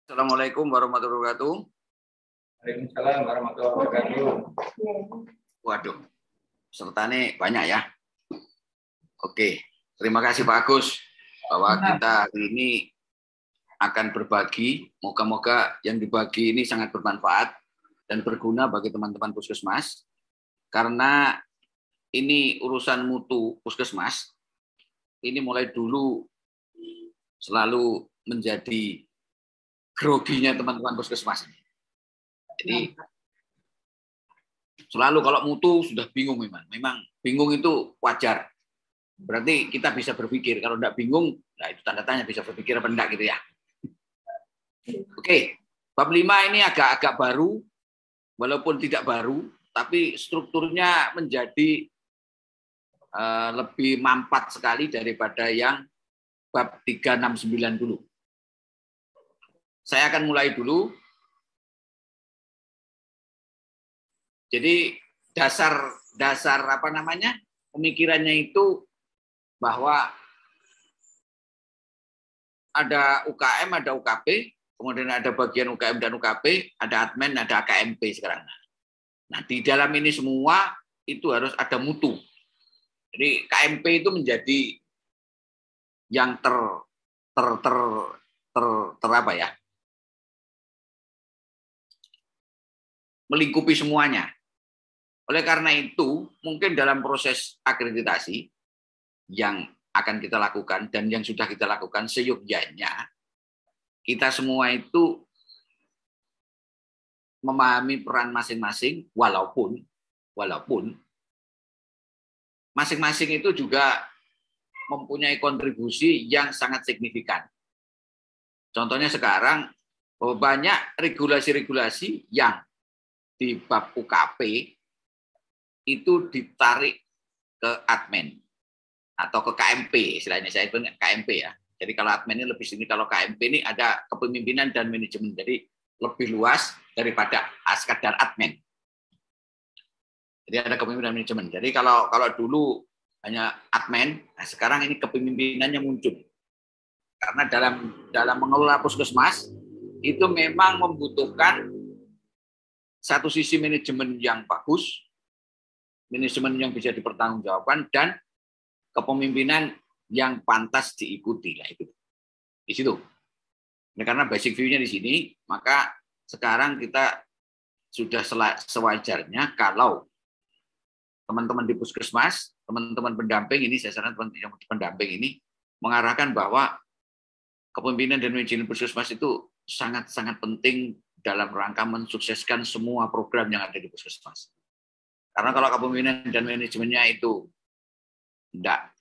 Assalamualaikum warahmatullahi wabarakatuh. Waalaikumsalam warahmatullahi wabarakatuh. Waduh, pesertanya banyak ya. Oke, terima kasih Pak Agus bahwa kita hari ini akan berbagi. Moga-moga yang dibagi ini sangat bermanfaat dan berguna bagi teman-teman puskesmas. Karena ini urusan mutu puskesmas, ini mulai dulu selalu menjadi groginya teman-teman puskesmas. Jadi selalu kalau mutu sudah bingung memang bingung itu wajar. Berarti kita bisa berpikir, kalau tidak bingung, nah itu tanda tanya bisa berpikir apa enggak gitu ya. Oke, bab 5 ini agak baru, walaupun tidak baru, tapi strukturnya menjadi lebih mampat sekali daripada yang bab 369 dulu. Saya akan mulai dulu. Jadi dasar apa namanya pemikirannya itu bahwa ada UKM, ada UKP, kemudian ada bagian UKM dan UKP, ada admin, ada KMP sekarang. Nah di dalam ini semua itu harus ada mutu. Jadi KMP itu menjadi yang apa ya? Melingkupi semuanya. Oleh karena itu, mungkin dalam proses akreditasi yang akan kita lakukan dan yang sudah kita lakukan seyogyanya, kita semua itu memahami peran masing-masing, walaupun masing-masing itu juga mempunyai kontribusi yang sangat signifikan. Contohnya sekarang, banyak regulasi-regulasi yang di bab UKP itu ditarik ke admin atau ke KMP, istilahnya saya itu KMP ya. Jadi kalau admin ini lebih sini, kalau KMP ini ada kepemimpinan dan manajemen, jadi lebih luas daripada sekadar admin. Jadi ada kepemimpinan dan manajemen. Jadi kalau dulu hanya admin, nah sekarang ini kepemimpinannya muncul. Karena dalam mengelola puskesmas itu memang membutuhkan satu sisi manajemen yang bagus, manajemen yang bisa dipertanggungjawabkan, dan kepemimpinan yang pantas diikuti. Nah, itu di situ. Nah, karena basic view-nya di sini, maka sekarang kita sudah sewajarnya kalau teman-teman di puskesmas, teman-teman pendamping ini, saya sarankan teman-teman pendamping ini mengarahkan bahwa kepemimpinan dan manajemen puskesmas itu sangat-sangat penting dalam rangka mensukseskan semua program yang ada di puskesmas. Karena kalau kepemimpinan dan manajemennya itu tidak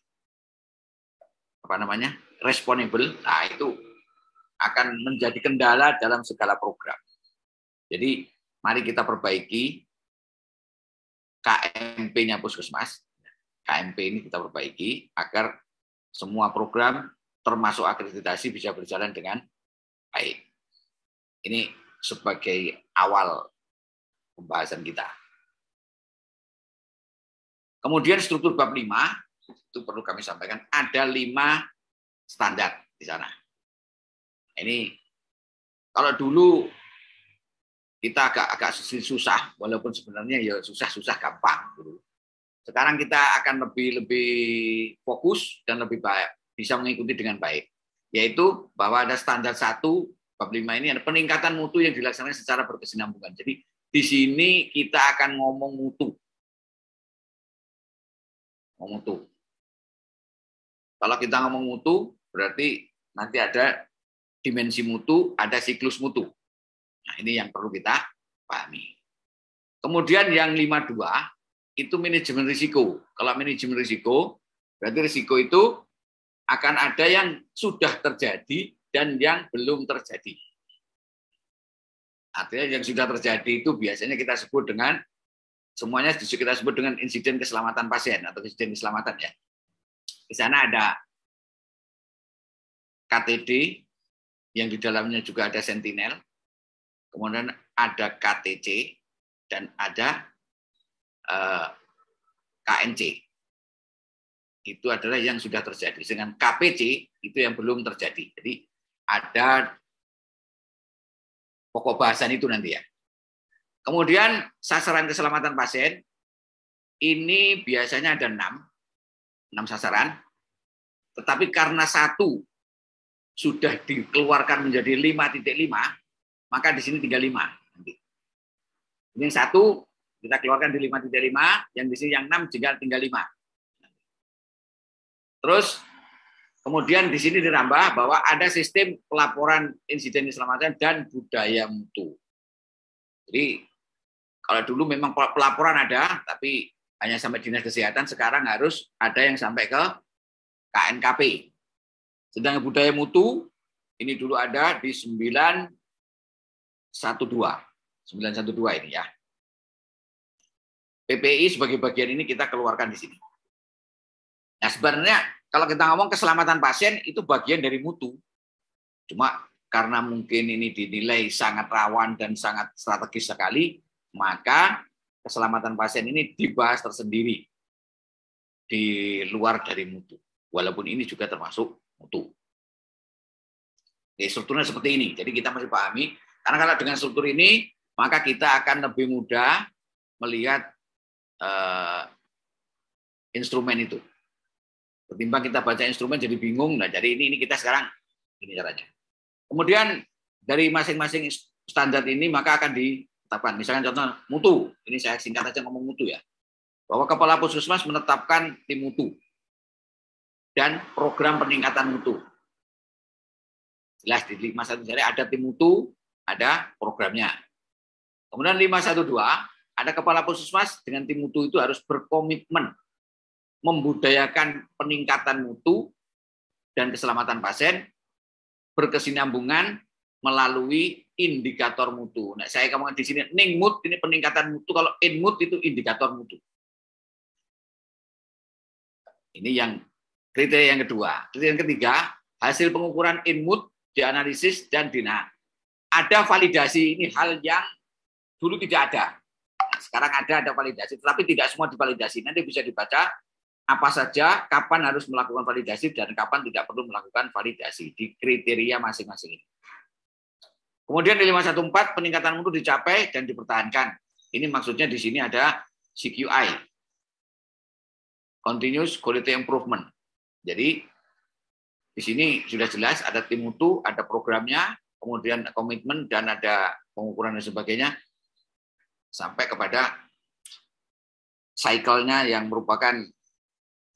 responsibel, nah itu akan menjadi kendala dalam segala program. Jadi mari kita perbaiki KMP-nya puskesmas. KMP ini kita perbaiki agar semua program termasuk akreditasi bisa berjalan dengan baik. Ini sebagai awal pembahasan kita. Kemudian struktur bab 5, itu perlu kami sampaikan, ada 5 standar di sana. Ini kalau dulu kita agak susah, walaupun sebenarnya ya susah gampang. Sekarang kita akan lebih fokus dan lebih baik, bisa mengikuti dengan baik. Yaitu bahwa ada standar 1, bab 5 ini ada peningkatan mutu yang dilaksanakan secara berkesinambungan. Jadi di sini kita akan ngomong mutu. Kalau kita ngomong mutu, berarti nanti ada dimensi mutu, ada siklus mutu. Nah, ini yang perlu kita pahami. Kemudian yang 52, itu manajemen risiko. Kalau manajemen risiko, berarti risiko itu akan ada yang sudah terjadi dan yang belum terjadi. Artinya yang sudah terjadi itu biasanya kita sebut dengan, semuanya kita sebut dengan insiden keselamatan pasien atau insiden keselamatan ya. Di sana ada KTD, yang di dalamnya juga ada sentinel, kemudian ada KTC, dan ada KNC. Itu adalah yang sudah terjadi. Dengan KPC, itu yang belum terjadi. Jadi ada pokok bahasan itu nanti ya. Kemudian sasaran keselamatan pasien ini biasanya ada 6 sasaran, tetapi karena satu sudah dikeluarkan menjadi 5.5, maka di sini tinggal 5. Ini satu kita keluarkan di 5.5, yang di sini yang 6 tinggal 5. Terus kemudian di sini ditambah bahwa ada sistem pelaporan insiden keselamatan dan budaya mutu. Jadi kalau dulu memang pelaporan ada, tapi hanya sampai dinas kesehatan, sekarang harus ada yang sampai ke KNKP. Sedangkan budaya mutu ini dulu ada di 912 ini ya. PPI sebagai bagian ini kita keluarkan di sini. Nah sebenarnya kalau kita ngomong keselamatan pasien itu bagian dari mutu. Cuma karena mungkin ini dinilai sangat rawan dan sangat strategis sekali, maka keselamatan pasien ini dibahas tersendiri di luar dari mutu. Walaupun ini juga termasuk mutu. Jadi strukturnya seperti ini. Jadi kita masih pahami. Karena kalau dengan struktur ini, maka kita akan lebih mudah melihat instrumen itu. Ketimbang kita baca instrumen jadi bingung. Nah, jadi ini kita sekarang ini caranya. Kemudian dari masing-masing standar ini maka akan ditetapkan. Misalnya contoh mutu. Ini saya singkat aja ngomong mutu ya. Bahwa Kepala Puskesmas menetapkan tim mutu dan program peningkatan mutu. Jelas di 512 ada tim mutu, ada programnya. Kemudian 512 ada Kepala Puskesmas dengan tim mutu itu harus berkomitmen membudayakan peningkatan mutu dan keselamatan pasien berkesinambungan melalui indikator mutu. Nah, saya ngomong di sini ningmut ini peningkatan mutu, kalau inmut itu indikator mutu. Ini yang kriteria yang kedua. Kriteria yang ketiga, hasil pengukuran inmut dianalisis dan ada validasi. Ini hal yang dulu tidak ada. Nah, sekarang ada validasi, tetapi tidak semua divalidasi. Nanti bisa dibaca apa saja, kapan harus melakukan validasi, dan kapan tidak perlu melakukan validasi di kriteria masing-masing. Kemudian di 514 peningkatan mutu dicapai dan dipertahankan. Ini maksudnya di sini ada CQI, Continuous Quality Improvement. Jadi di sini sudah jelas ada tim mutu, ada programnya, kemudian komitmen dan ada pengukuran dan sebagainya, sampai kepada cycle-nya yang merupakan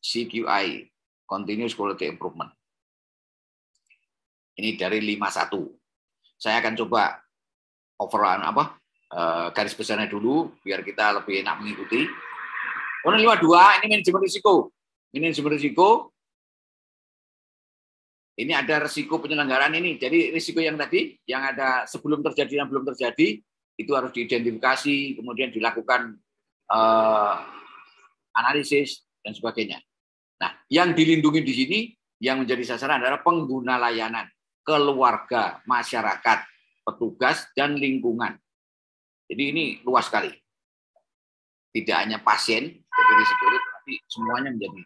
CQI, Continuous Quality Improvement. Ini dari 51. Saya akan coba overall garis besarnya dulu biar kita lebih enak mengikuti. Kemudian 52 ini manajemen risiko. Manajemen risiko ini ada risiko penyelenggaraan ini. Jadi risiko yang tadi yang ada sebelum terjadi dan belum terjadi itu harus diidentifikasi, kemudian dilakukan analisis dan sebagainya. Nah, yang dilindungi di sini yang menjadi sasaran adalah pengguna layanan, keluarga, masyarakat, petugas, dan lingkungan. Jadi ini luas sekali. Tidak hanya pasien, jadi risiko itu, tapi semuanya menjadi.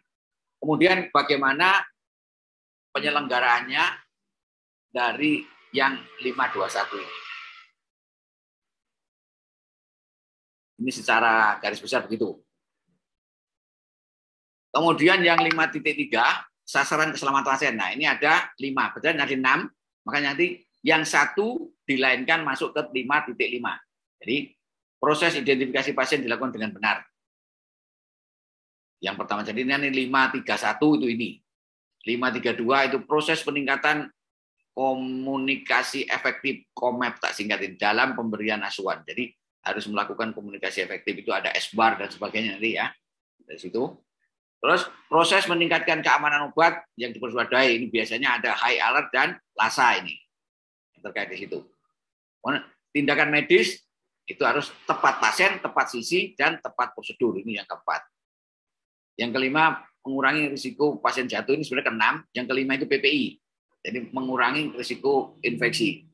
Kemudian bagaimana penyelenggaraannya dari yang 521 ini. Ini secara garis besar begitu. Kemudian yang 5.3, sasaran keselamatan pasien. Nah, ini ada 5, betul ada 6, makanya nanti yang satu dilainkan masuk ke 5.5. Jadi, proses identifikasi pasien dilakukan dengan benar. Yang pertama, jadi ini 531 itu ini. 532 itu proses peningkatan komunikasi efektif, KOMEP tak singkatin, dalam pemberian asuhan. Jadi, harus melakukan komunikasi efektif, itu ada SBAR dan sebagainya nanti ya. Dari situ. Terus proses meningkatkan keamanan obat yang dipersuadai, ini biasanya ada high alert dan LASA ini yang terkait di situ. Tindakan medis itu harus tepat pasien, tepat sisi, dan tepat prosedur, ini yang keempat. Yang kelima, mengurangi risiko pasien jatuh, ini sebenarnya keenam. Yang kelima itu PPI, jadi mengurangi risiko infeksi.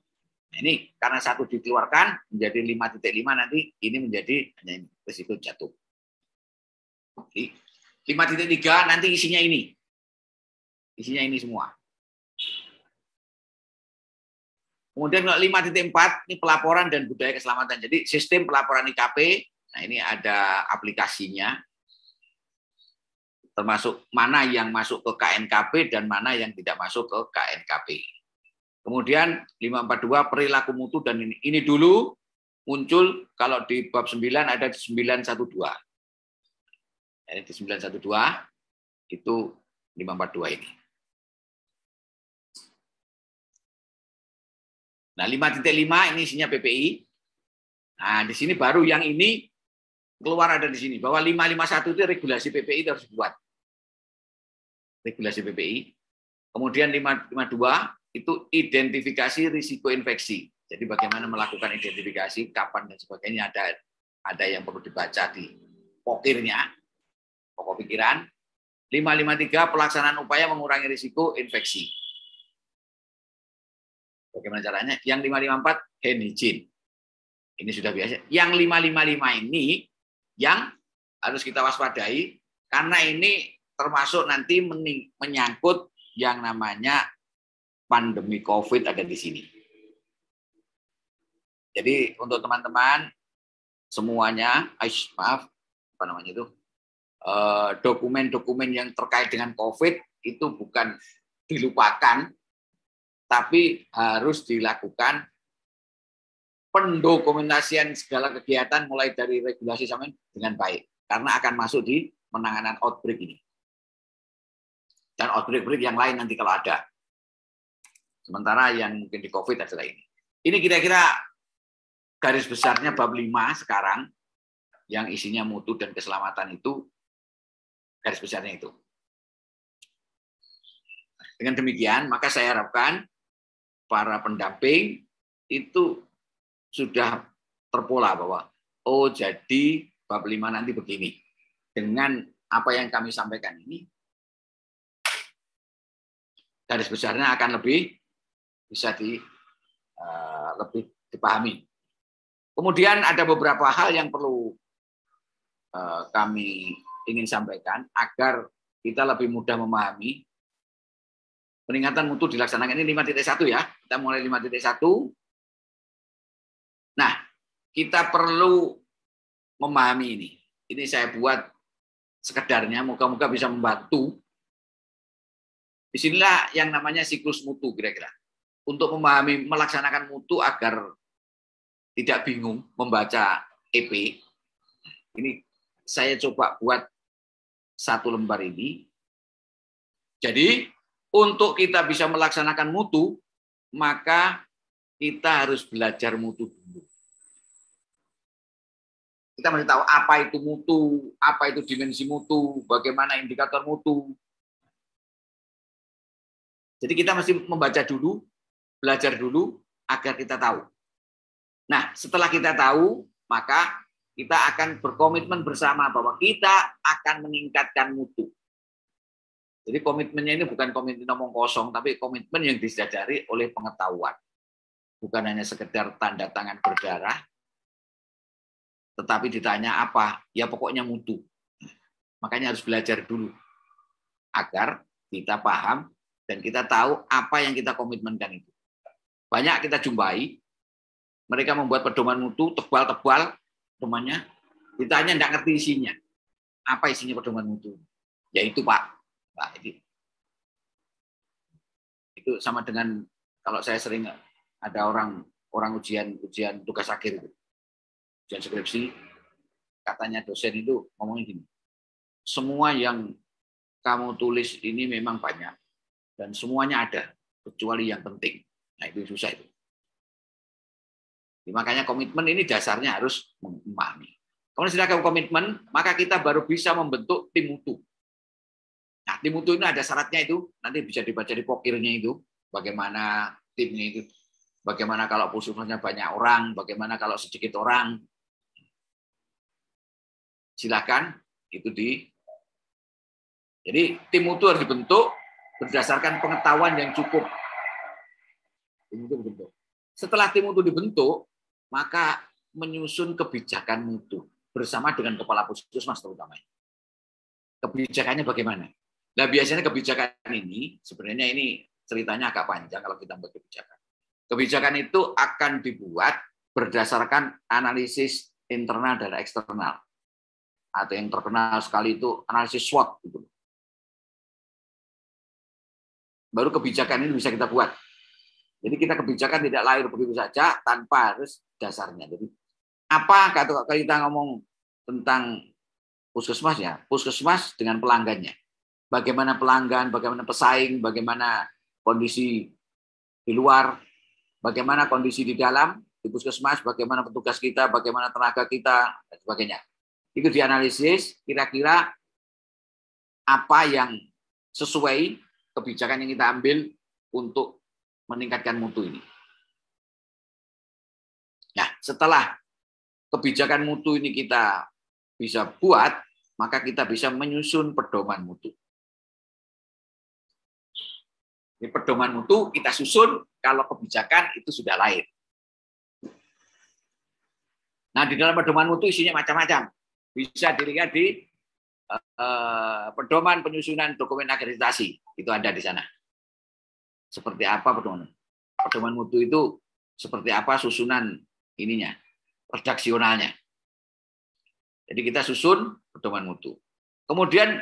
Nah, ini karena satu dikeluarkan menjadi 5.5 nanti ini menjadi hanya risiko jatuh. Jadi 5.3 nanti isinya ini. Isinya ini semua. Kemudian 5.4 ini pelaporan dan budaya keselamatan. Jadi sistem pelaporan IKP, nah ini ada aplikasinya, termasuk mana yang masuk ke KNKP dan mana yang tidak masuk ke KNKP. Kemudian 542 perilaku mutu dan ini dulu muncul kalau di bab 9 ada 912. Jadi di 912 itu 542 ini. Nah, 5.5 ini isinya PPI. Nah, di sini baru yang ini keluar ada di sini bahwa 551 itu regulasi PPI harus dibuat. Regulasi PPI. Kemudian 552 itu identifikasi risiko infeksi. Jadi bagaimana melakukan identifikasi, kapan dan sebagainya, ada yang perlu dibaca di pokirnya, pokok pikiran. 553 pelaksanaan upaya mengurangi risiko infeksi. Bagaimana caranya? Yang 554 hand hygiene. Ini sudah biasa. Yang 555 ini yang harus kita waspadai karena ini termasuk nanti menyangkut yang namanya pandemi COVID ada di sini. Jadi untuk teman-teman semuanya, apa namanya itu, dokumen-dokumen yang terkait dengan COVID itu bukan dilupakan, tapi harus dilakukan pendokumentasian segala kegiatan mulai dari regulasi sampai dengan baik. Karena akan masuk di penanganan outbreak ini. Dan outbreak yang lain nanti kalau ada. Sementara yang mungkin di COVID adalah ini. Ini kira-kira garis besarnya bab 5 sekarang, yang isinya mutu dan keselamatan itu, garis besarnya itu. Dengan demikian, maka saya harapkan para pendamping itu sudah terpola bahwa oh jadi bab 5 nanti begini. Dengan apa yang kami sampaikan ini, garis besarnya akan lebih bisa lebih dipahami. Kemudian ada beberapa hal yang perlu kami ingin sampaikan agar kita lebih mudah memahami. Peningkatan mutu dilaksanakan ini 5.1 ya. Kita mulai 5.1. Nah, kita perlu memahami ini. Ini saya buat sekedarnya, moga-moga bisa membantu. Disinilah yang namanya siklus mutu kira-kira. Untuk memahami, melaksanakan mutu agar tidak bingung membaca EP. Ini saya coba buat satu lembar ini. Jadi, untuk kita bisa melaksanakan mutu, maka kita harus belajar mutu dulu. Kita mesti tahu apa itu mutu, apa itu dimensi mutu, bagaimana indikator mutu. Jadi kita mesti membaca dulu, belajar dulu, agar kita tahu. Nah, setelah kita tahu, maka kita akan berkomitmen bersama bahwa kita akan meningkatkan mutu. Jadi komitmennya ini bukan komitmen omong kosong, tapi komitmen yang disadari oleh pengetahuan. Bukan hanya sekedar tanda tangan berdarah, tetapi ditanya apa? Ya pokoknya mutu. Makanya harus belajar dulu. Agar kita paham dan kita tahu apa yang kita komitmenkan itu. Banyak kita jumpai, mereka membuat pedoman mutu, tebal-tebal, pedomannya, ditanya tidak ngerti isinya. Apa isinya pedoman mutu? Yaitu Pak. Nah, itu sama dengan kalau saya sering ada orang ujian tugas akhir itu, ujian skripsi, katanya dosen itu ngomongin gini, semua yang kamu tulis ini memang banyak dan semuanya ada kecuali yang penting. Nah itu susah itu. Jadi, makanya komitmen ini dasarnya harus memahami. Kalau sudah komitmen, maka kita baru bisa membentuk tim mutu. Nah, tim mutu ini ada syaratnya itu, nanti bisa dibaca di pokirnya itu, bagaimana timnya itu, bagaimana kalau pusukannya banyak orang, bagaimana kalau sedikit orang. Silakan itu Jadi tim mutu harus dibentuk berdasarkan pengetahuan yang cukup. Tim mutu dibentuk. Setelah tim mutu dibentuk, maka menyusun kebijakan mutu bersama dengan kepala puskesmas terutama. Kebijakannya bagaimana? Nah, biasanya kebijakan ini, sebenarnya ini ceritanya agak panjang kalau kita membuat kebijakan. Kebijakan itu akan dibuat berdasarkan analisis internal dan eksternal. Atau yang terkenal sekali itu analisis SWOT. Gitu. Baru kebijakan ini bisa kita buat. Jadi kebijakan tidak lahir begitu saja tanpa harus dasarnya. Jadi apa kalau kita ngomong tentang puskesmas ya, puskesmas dengan pelanggannya. Bagaimana pelanggan, bagaimana pesaing, bagaimana kondisi di luar, bagaimana kondisi di dalam, di puskesmas, bagaimana petugas kita, bagaimana tenaga kita, dan sebagainya. Itu dianalisis, kira-kira apa yang sesuai kebijakan yang kita ambil untuk meningkatkan mutu ini. Nah, setelah kebijakan mutu ini kita bisa buat, maka kita bisa menyusun pedoman mutu. Ini pedoman mutu kita susun kalau kebijakan itu sudah lahir. Nah, di dalam pedoman mutu isinya macam-macam. Bisa dilihat di pedoman penyusunan dokumen akreditasi. Itu ada di sana. Seperti apa pedoman? Pedoman mutu itu seperti apa susunan ininya, redaksionalnya. Jadi kita susun pedoman mutu. Kemudian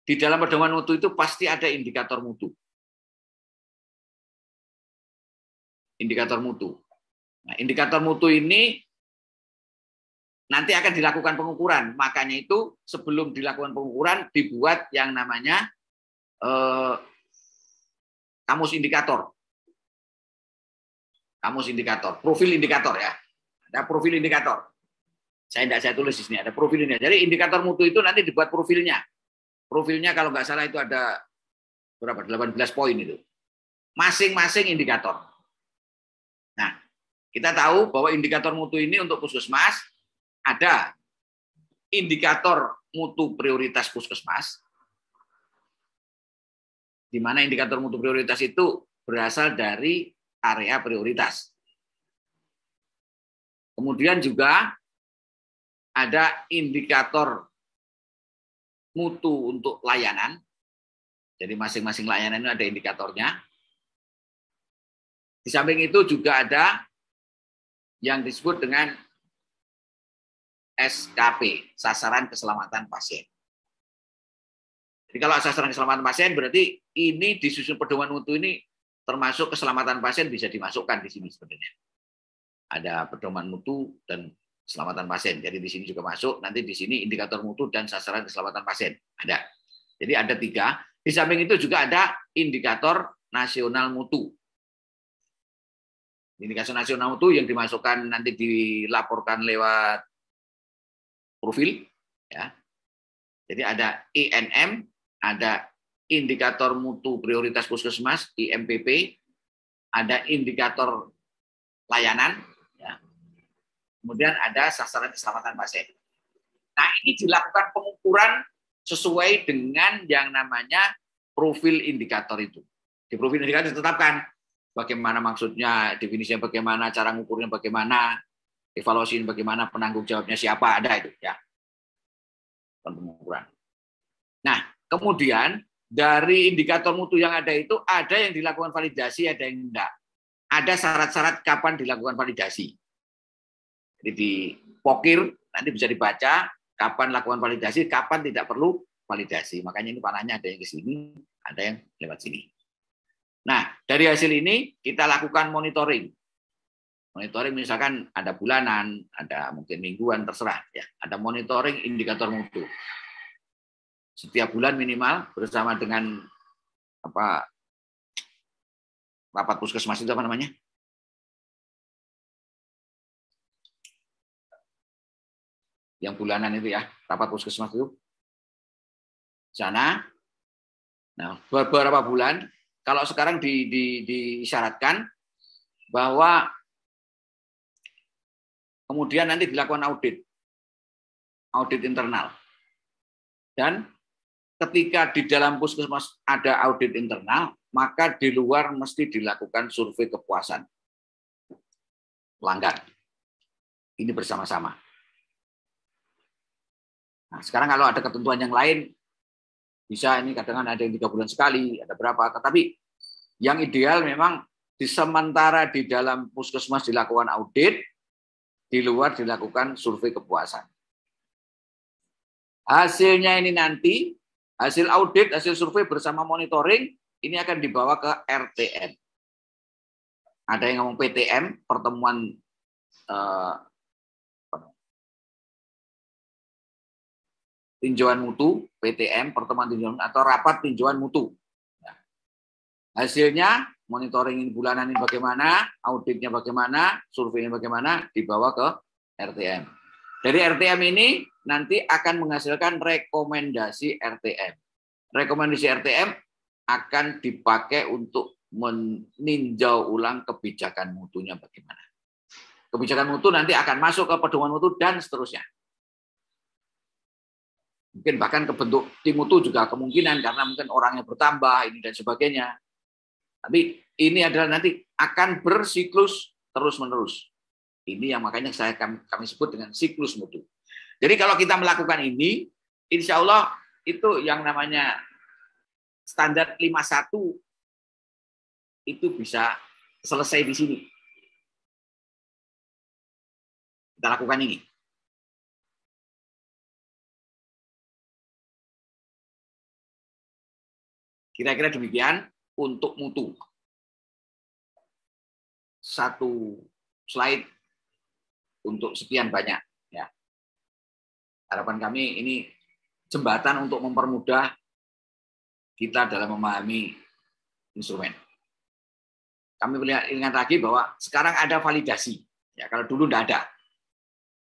di dalam pedoman mutu itu pasti ada indikator mutu. Indikator mutu. Nah, indikator mutu ini nanti akan dilakukan pengukuran. Makanya itu sebelum dilakukan pengukuran dibuat yang namanya kamus indikator. Kamus indikator, profil indikator ya. Ada profil indikator. Saya tulis di sini ada profil ini. Jadi indikator mutu itu nanti dibuat profilnya. Profilnya kalau nggak salah itu ada berapa? 18 poin itu. Masing-masing indikator. Nah, kita tahu bahwa indikator mutu ini untuk puskesmas ada indikator mutu prioritas puskesmas, di mana indikator mutu prioritas itu berasal dari area prioritas. Kemudian juga ada indikator mutu untuk layanan. Jadi masing-masing layanan itu ada indikatornya. Di samping itu juga ada yang disebut dengan SKP, sasaran keselamatan pasien. Jadi kalau sasaran keselamatan pasien berarti ini disusun pedoman mutu ini termasuk keselamatan pasien bisa dimasukkan di sini sebenarnya. Ada pedoman mutu dan keselamatan pasien. Jadi di sini juga masuk, nanti di sini indikator mutu dan sasaran keselamatan pasien. Ada. Jadi ada 3. Di samping itu juga ada indikator nasional mutu. Indikator nasional mutu yang dimasukkan nanti dilaporkan lewat profil. Ya. Jadi ada INM, ada indikator mutu prioritas puskesmas, IMPP, ada indikator layanan, ya. Kemudian ada sasaran keselamatan pasien. Nah, ini dilakukan pengukuran sesuai dengan yang namanya profil indikator itu. Di profil indikator ditetapkan bagaimana maksudnya, definisinya bagaimana, cara ngukurnya bagaimana, evaluasinya bagaimana, penanggung jawabnya siapa, ada itu ya. Pengukuran. Nah, kemudian dari indikator mutu yang ada itu ada yang dilakukan validasi, ada yang enggak. Ada syarat-syarat kapan dilakukan validasi. Jadi di pokir nanti bisa dibaca kapan lakukan validasi, kapan tidak perlu validasi. Makanya ini panahnya ada yang ke sini, ada yang lewat sini. Nah, dari hasil ini kita lakukan monitoring. Monitoring misalkan ada bulanan, ada mungkin mingguan, terserah ya. Ada monitoring indikator mutu. Setiap bulan minimal bersama dengan rapat puskesmas itu apa namanya? Yang bulanan itu ya, rapat puskesmas itu. Sana. Nah, beberapa bulan kalau sekarang disyaratkan bahwa kemudian nanti dilakukan audit internal. Dan ketika di dalam puskesmas ada audit internal, maka di luar mesti dilakukan survei kepuasan pelanggan. Ini bersama-sama. Nah, sekarang kalau ada ketentuan yang lain, bisa ini kadang ada yang 3 bulan sekali, ada berapa. Tetapi yang ideal memang sementara di dalam puskesmas dilakukan audit, di luar dilakukan survei kepuasan. Hasilnya ini nanti, hasil audit, hasil survei bersama monitoring, ini akan dibawa ke RTM. Ada yang ngomong PTM, pertemuan tinjauan mutu, PTM, pertemuan tinjauan atau rapat tinjauan mutu. Nah, hasilnya, monitoring ini bulanan ini bagaimana, auditnya bagaimana, surveinya bagaimana, dibawa ke RTM. Dari RTM ini nanti akan menghasilkan rekomendasi RTM. Rekomendasi RTM akan dipakai untuk meninjau ulang kebijakan mutunya bagaimana. Kebijakan mutu nanti akan masuk ke pedoman mutu dan seterusnya. Mungkin bahkan ke bentuk tim mutu juga kemungkinan karena mungkin orangnya bertambah ini dan sebagainya. Tapi ini adalah nanti akan bersiklus terus-menerus. Ini yang makanya kami sebut dengan siklus mutu. Jadi kalau kita melakukan ini, insya Allah itu yang namanya standar 51 itu bisa selesai di sini. Kita lakukan ini. Kira-kira demikian untuk mutu. Satu slide untuk sekian banyak. Ya. Harapan kami ini jembatan untuk mempermudah kita dalam memahami instrumen. Kami ingat lagi bahwa sekarang ada validasi. Ya, kalau dulu tidak ada.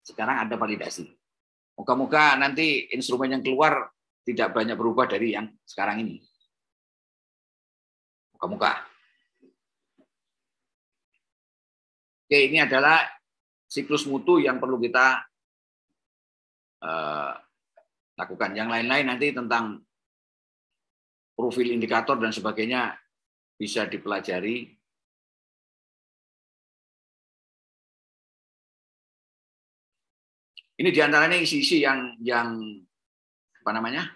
Sekarang ada validasi. Moga-moga nanti instrumen yang keluar tidak banyak berubah dari yang sekarang ini. Moga-moga. Oke, ini adalah siklus mutu yang perlu kita lakukan. Yang lain-lain nanti tentang profil indikator dan sebagainya bisa dipelajari. Ini diantaranya isi-isi yang apa namanya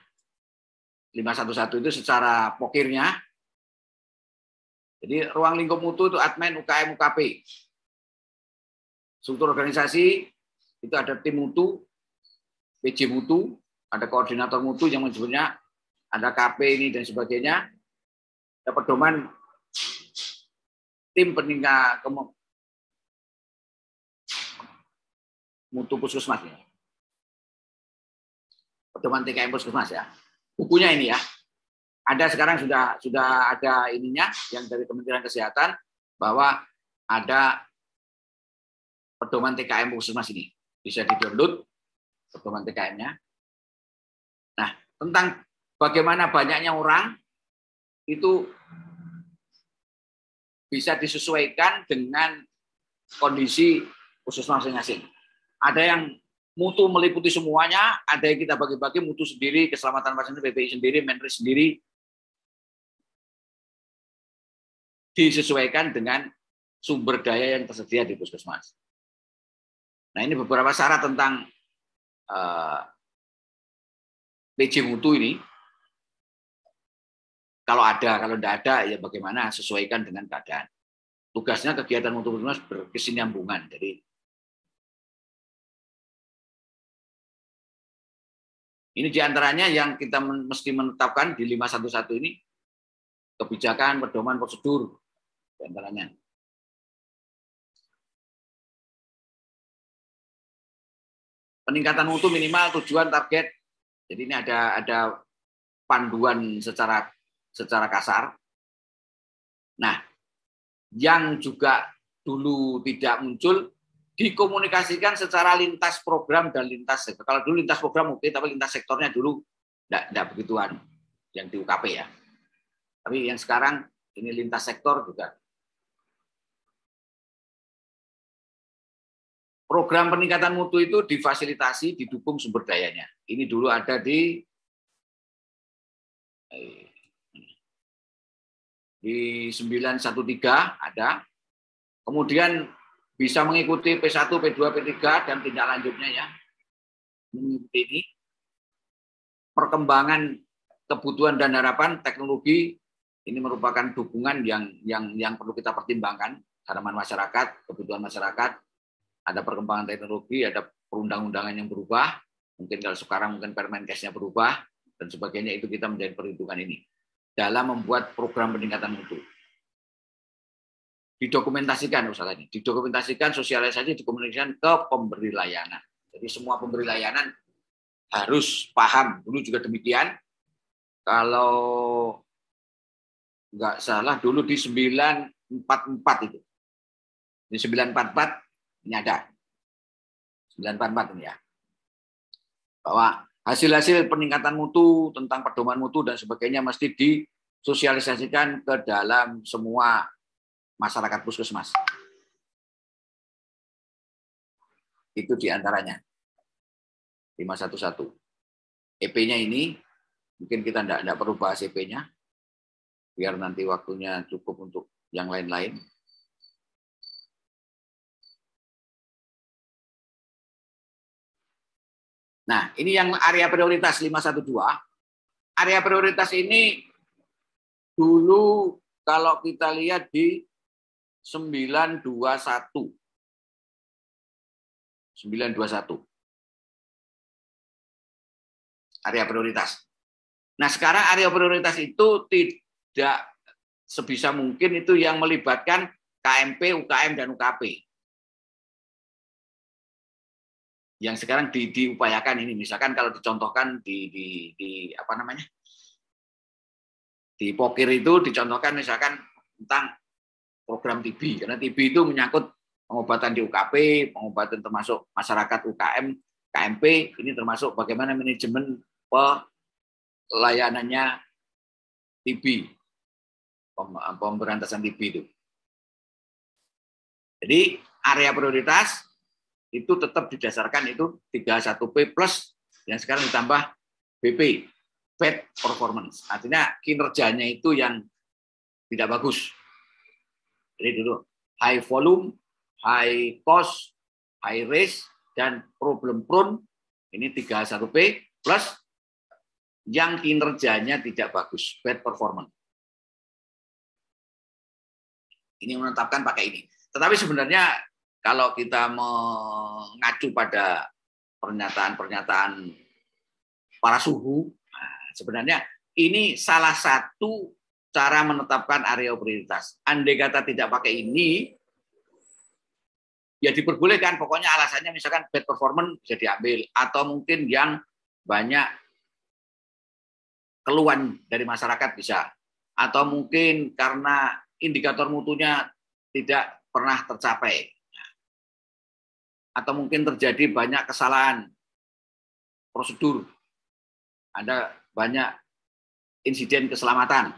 511 itu secara pokirnya. Jadi ruang lingkup mutu itu admin, UKM, UKP. Struktur organisasi itu ada tim mutu, PJ mutu, ada koordinator mutu yang menyebutnya, ada KP ini dan sebagainya. Ada pedoman tim peningkat mutu puskesmas ya. Pedoman TKM puskesmas ya. Bukunya ini ya. Ada sekarang sudah ada ininya yang dari Kementerian Kesehatan bahwa ada pedoman TKM puskesmas ini. Bisa di-download pedoman TKM-nya. Nah, tentang bagaimana banyaknya orang itu bisa disesuaikan dengan kondisi puskesmas masing-masing. Ada yang mutu meliputi semuanya, ada yang kita bagi-bagi mutu sendiri, keselamatan pasien PPI sendiri, Menri sendiri. Disesuaikan dengan sumber daya yang tersedia di puskesmas. Nah, ini beberapa syarat tentang PJ mutu ini. Kalau ada, kalau tidak ada, ya bagaimana sesuaikan dengan keadaan. Tugasnya kegiatan mutu puskesmas berkesinambungan. Jadi ini diantaranya yang kita mesti menetapkan di 511 ini, kebijakan, pedoman, prosedur, diantaranya. Peningkatan mutu minimal tujuan target. Jadi ini ada panduan secara kasar. Nah, yang juga dulu tidak muncul dikomunikasikan secara lintas program dan lintas sektor. Kalau dulu lintas program oke, tapi lintas sektornya dulu tidak begituan yang di UKP ya. Tapi yang sekarang ini lintas sektor juga. Program peningkatan mutu itu difasilitasi, didukung sumber dayanya. Ini dulu ada di 913 ada. Kemudian bisa mengikuti P1, P2, P3 dan tindak lanjutnya ya. Ini perkembangan kebutuhan dan harapan teknologi Ini merupakan dukungan yang perlu kita pertimbangkan, harapan masyarakat, kebutuhan masyarakat, ada perkembangan teknologi, ada perundang-undangan yang berubah, mungkin kalau sekarang mungkin Permenkesnya berubah, dan sebagainya, itu kita menjadi perhitungan ini dalam membuat program peningkatan mutu. Didokumentasikan usaha ini, didokumentasikan, sosialisasi, dikomunikasikan ke pemberi layanan. Jadi semua pemberi layanan harus paham, dulu juga demikian, kalau nggak salah dulu di 944 itu. Di 944 ini ada. 944 ini ya. Bahwa hasil-hasil peningkatan mutu, tentang pedoman mutu dan sebagainya mesti disosialisasikan ke dalam semua masyarakat puskesmas. Itu diantaranya. 511. EP-nya ini, mungkin kita tidak perlu bahas EP-nya, biar nanti waktunya cukup untuk yang lain-lain. Nah, ini yang area prioritas 512. Area prioritas ini dulu kalau kita lihat di 921. 921. Area prioritas. Nah, sekarang area prioritas itu tidak sebisa mungkin itu yang melibatkan KMP, UKM, dan UKP. Yang sekarang diupayakan ini, misalkan kalau dicontohkan di apa namanya, di Pokir itu dicontohkan misalkan tentang program TB, karena TB itu menyangkut pengobatan di UKP, pengobatan termasuk masyarakat UKM, KMP, ini termasuk bagaimana manajemen pelayanannya TB, pemberantasan TB itu. Jadi area prioritas itu tetap didasarkan itu 31P plus yang sekarang ditambah BP, bad performance. Artinya kinerjanya itu yang tidak bagus. Jadi dulu high volume, high cost, high risk, dan problem prone, ini 31P plus yang kinerjanya tidak bagus, bad performance. Ini menetapkan pakai ini. Tetapi sebenarnya kalau kita mengacu pada pernyataan-pernyataan para suhu, sebenarnya ini salah satu cara menetapkan area prioritas. Andai kata tidak pakai ini, ya diperbolehkan. Pokoknya alasannya misalkan bad performance bisa diambil, atau mungkin yang banyak keluhan dari masyarakat bisa, atau mungkin karena indikator mutunya tidak pernah tercapai, atau mungkin terjadi banyak kesalahan prosedur, ada banyak insiden keselamatan.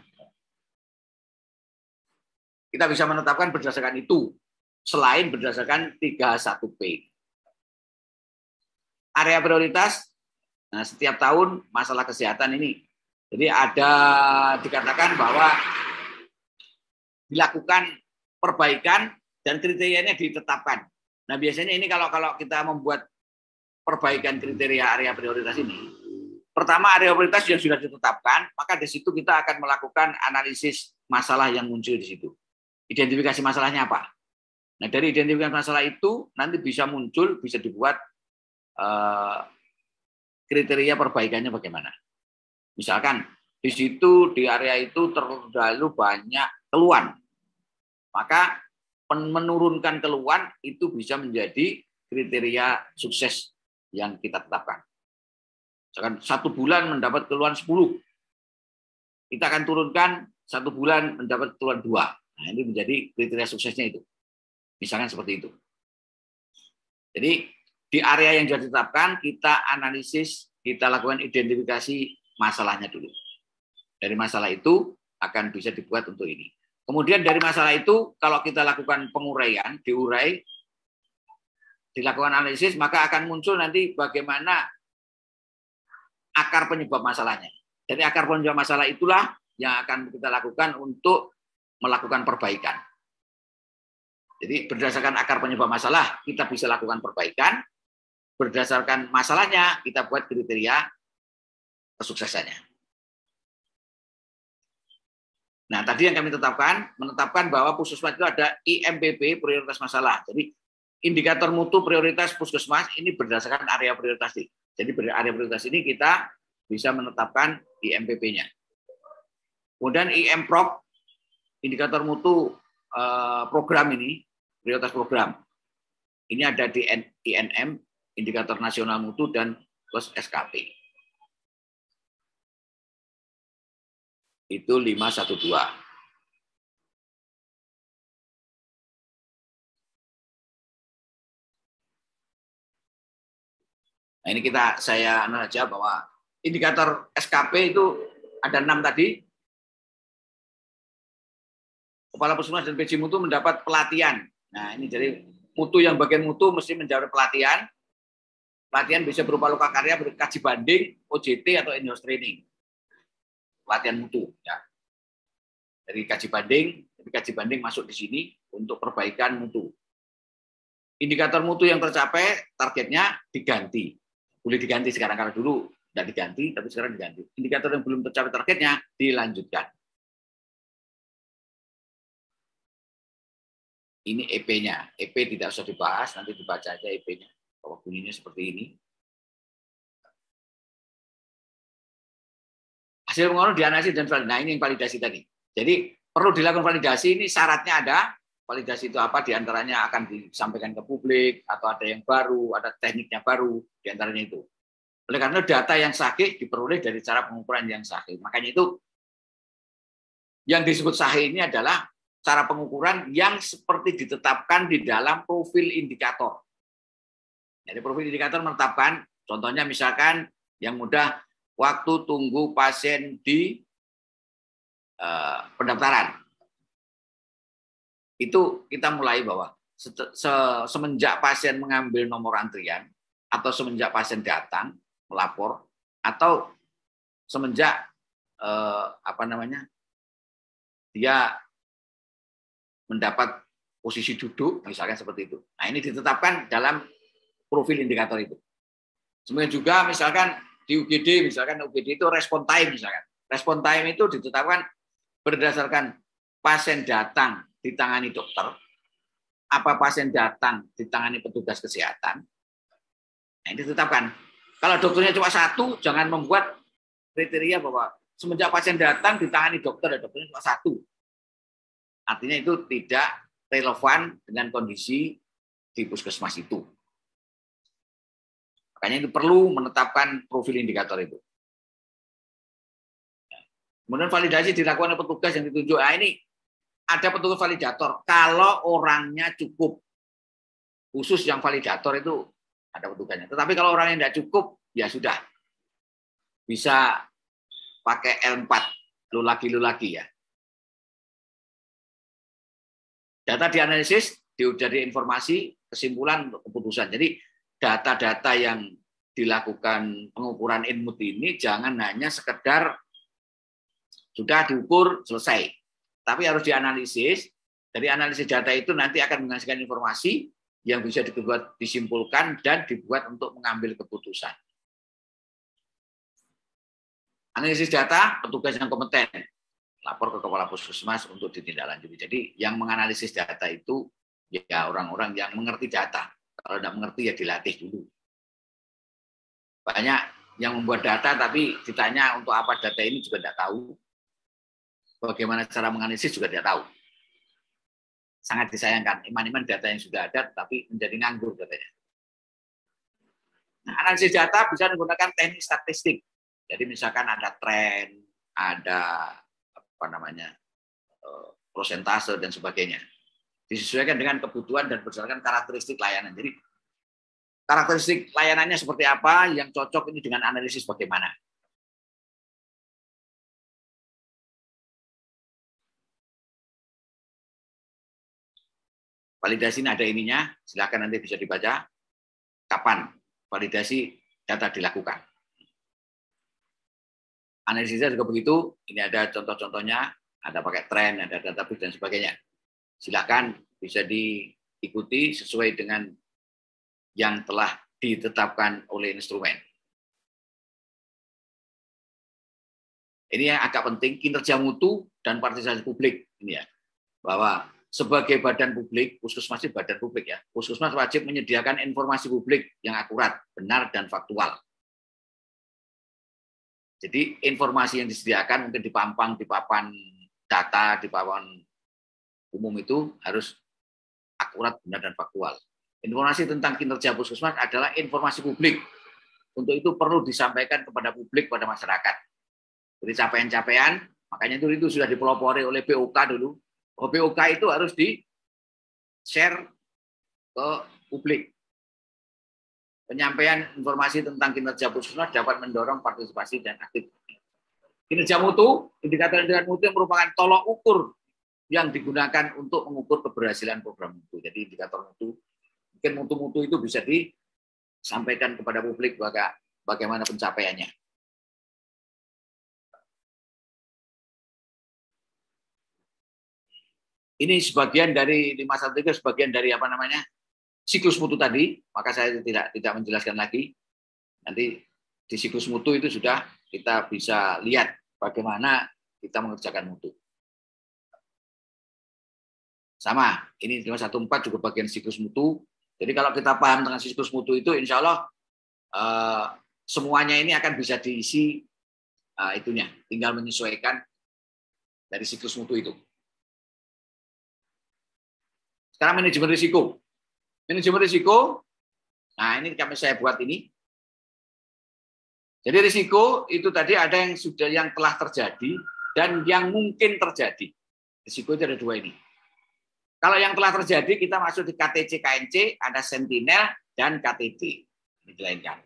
Kita bisa menetapkan berdasarkan itu, selain berdasarkan 31P. Area prioritas, nah, setiap tahun masalah kesehatan ini. Jadi ada dikatakan bahwa dilakukan perbaikan dan kriterianya ditetapkan. Nah, biasanya ini kalau kita membuat perbaikan kriteria area prioritas ini, pertama area prioritas yang sudah ditetapkan, maka di situ kita akan melakukan analisis masalah yang muncul di situ. Identifikasi masalahnya apa? Nah, dari identifikasi masalah itu nanti bisa muncul, bisa dibuat kriteria perbaikannya bagaimana. Misalkan di situ, di area itu terlalu banyak keluhan, maka menurunkan keluhan itu bisa menjadi kriteria sukses yang kita tetapkan. Misalkan 1 bulan mendapat keluhan 10, kita akan turunkan 1 bulan mendapat keluhan 2. Nah, ini menjadi kriteria suksesnya itu. Misalkan seperti itu. Jadi di area yang sudah ditetapkan, kita analisis, kita lakukan identifikasi masalahnya dulu. Dari masalah itu akan bisa dibuat untuk ini. Kemudian dari masalah itu, kalau kita lakukan penguraian, diurai, dilakukan analisis, maka akan muncul nanti bagaimana akar penyebab masalahnya. Jadi akar penyebab masalah itulah yang akan kita lakukan untuk melakukan perbaikan. Jadi berdasarkan akar penyebab masalah, kita bisa lakukan perbaikan. Berdasarkan masalahnya, kita buat kriteria kesuksesannya. Nah, tadi yang kami menetapkan bahwa puskesmas itu ada IMPP, prioritas masalah. Jadi indikator mutu prioritas puskesmas ini berdasarkan area prioritas. Jadi area prioritas ini kita bisa menetapkan IMPP-nya. Kemudian IMPROG, indikator mutu program ini, prioritas program. Ini ada di INM, indikator nasional mutu, dan plus SKP. Itu 512. Nah, ini saya aja bahwa indikator SKP itu ada 6 tadi. Kepala Puskesmas dan PJ Mutu mendapat pelatihan. Nah, ini jadi mutu yang bagian mutu mesti mendapat pelatihan. Pelatihan bisa berupa lokakarya, kaji banding, OJT atau in-house training. Pelatihan mutu, ya. Dari kaji banding masuk di sini untuk perbaikan mutu. Indikator mutu yang tercapai targetnya diganti. Boleh diganti sekarang, kalau dulu tidak diganti, tapi sekarang diganti. Indikator yang belum tercapai targetnya dilanjutkan. Ini EP-nya. EP tidak usah dibahas, nanti dibaca aja EP-nya. Bahwa bunyinya seperti ini. Hasil pengukuran dianalisis dan validasi. Nah, ini yang validasi tadi. Jadi perlu dilakukan validasi, ini syaratnya ada. Validasi itu apa? Diantaranya akan disampaikan ke publik, atau ada yang baru, ada tekniknya baru, diantaranya itu. Oleh karena data yang sahih diperoleh dari cara pengukuran yang sahih. Makanya itu yang disebut sahih ini adalah cara pengukuran yang seperti ditetapkan di dalam profil indikator. Jadi profil indikator menetapkan, contohnya misalkan yang mudah, waktu tunggu pasien di pendaftaran. Itu kita mulai bahwa semenjak pasien mengambil nomor antrian, atau semenjak pasien datang melapor, atau semenjak dia mendapat posisi duduk, misalkan seperti itu. Nah, ini ditetapkan dalam profil indikator itu. Sebenarnya juga misalkan di UGD, itu respon time misalkan. Respon time itu ditetapkan berdasarkan pasien datang ditangani dokter, apa pasien datang ditangani petugas kesehatan. Nah, ini ditetapkan. Kalau dokternya cuma satu, jangan membuat kriteria bahwa semenjak pasien datang ditangani dokter, dokternya cuma satu. Artinya itu tidak relevan dengan kondisi di puskesmas itu. Makanya itu perlu menetapkan profil indikator itu. Kemudian validasi dilakukan oleh petugas yang ditunjuk. Nah, ini ada petugas validator. Kalau orangnya cukup, khusus yang validator itu ada petugasnya. Tetapi kalau orangnya tidak cukup, ya sudah. Bisa pakai L4, lu lagi ya. Data dianalisis, dari informasi, kesimpulan untuk keputusan. Jadi data-data yang dilakukan pengukuran input ini jangan hanya sekedar sudah diukur selesai, tapi harus dianalisis. Dari analisis data itu nanti akan menghasilkan informasi yang bisa dibuat, disimpulkan dan dibuat untuk mengambil keputusan. Analisis data, petugas yang kompeten lapor ke kepala puskesmas untuk ditindaklanjuti. Jadi yang menganalisis data itu ya orang-orang yang mengerti data. Kalau tidak mengerti ya dilatih dulu. Banyak yang membuat data tapi ditanya untuk apa data ini juga tidak tahu. Bagaimana cara menganalisis juga tidak tahu. Sangat disayangkan. Iman-iman data yang sudah ada tapi menjadi nganggur datanya. Nah, analisis data bisa menggunakan teknik statistik. Jadi misalkan ada tren, ada prosentase dan sebagainya. Disesuaikan dengan kebutuhan dan berdasarkan karakteristik layanan. Jadi karakteristik layanannya seperti apa yang cocok ini dengan analisis bagaimana. Validasi ini ada ininya, silakan nanti bisa dibaca kapan validasi data dilakukan. Analisisnya juga begitu, ini ada contoh-contohnya, ada pakai tren, ada database dan sebagainya. Silakan bisa diikuti sesuai dengan yang telah ditetapkan oleh instrumen. Ini yang agak penting, kinerja mutu dan partisipasi publik ini ya. Bahwa sebagai badan publik, Puskesmas itu badan publik ya. Puskesmas wajib menyediakan informasi publik yang akurat, benar dan faktual. Jadi informasi yang disediakan mungkin di papan data, di papan umum itu harus akurat, benar dan faktual. Informasi tentang kinerja Puskesmas adalah informasi publik. Untuk itu perlu disampaikan kepada publik, pada masyarakat. Jadi capaian-capaian, makanya itu sudah dipelopori oleh BOK dulu. BOK itu harus di-share ke publik. Penyampaian informasi tentang kinerja Puskesmas dapat mendorong partisipasi dan aktif. Kinerja mutu, indikator mutu yang merupakan tolok ukur yang digunakan untuk mengukur keberhasilan program mutu. Jadi indikator mutu, mungkin mutu-mutu itu bisa disampaikan kepada publik bagaimana pencapaiannya. Ini sebagian dari 513, sebagian dari siklus mutu tadi, maka saya tidak menjelaskan lagi. Nanti di siklus mutu itu sudah kita bisa lihat bagaimana kita mengerjakan mutu. Sama, ini 514 juga bagian siklus mutu. Jadi kalau kita paham tentang siklus mutu itu, insya Allah semuanya ini akan bisa diisi itunya, tinggal menyesuaikan dari siklus mutu itu. Sekarang manajemen risiko. Manajemen risiko, nah ini kami saya buat ini. Jadi risiko itu tadi ada yang telah terjadi dan yang mungkin terjadi. Risiko itu ada dua ini. Kalau yang telah terjadi kita masuk di KTC, KNC, ada Sentinel dan KTT. Ini dilainkan.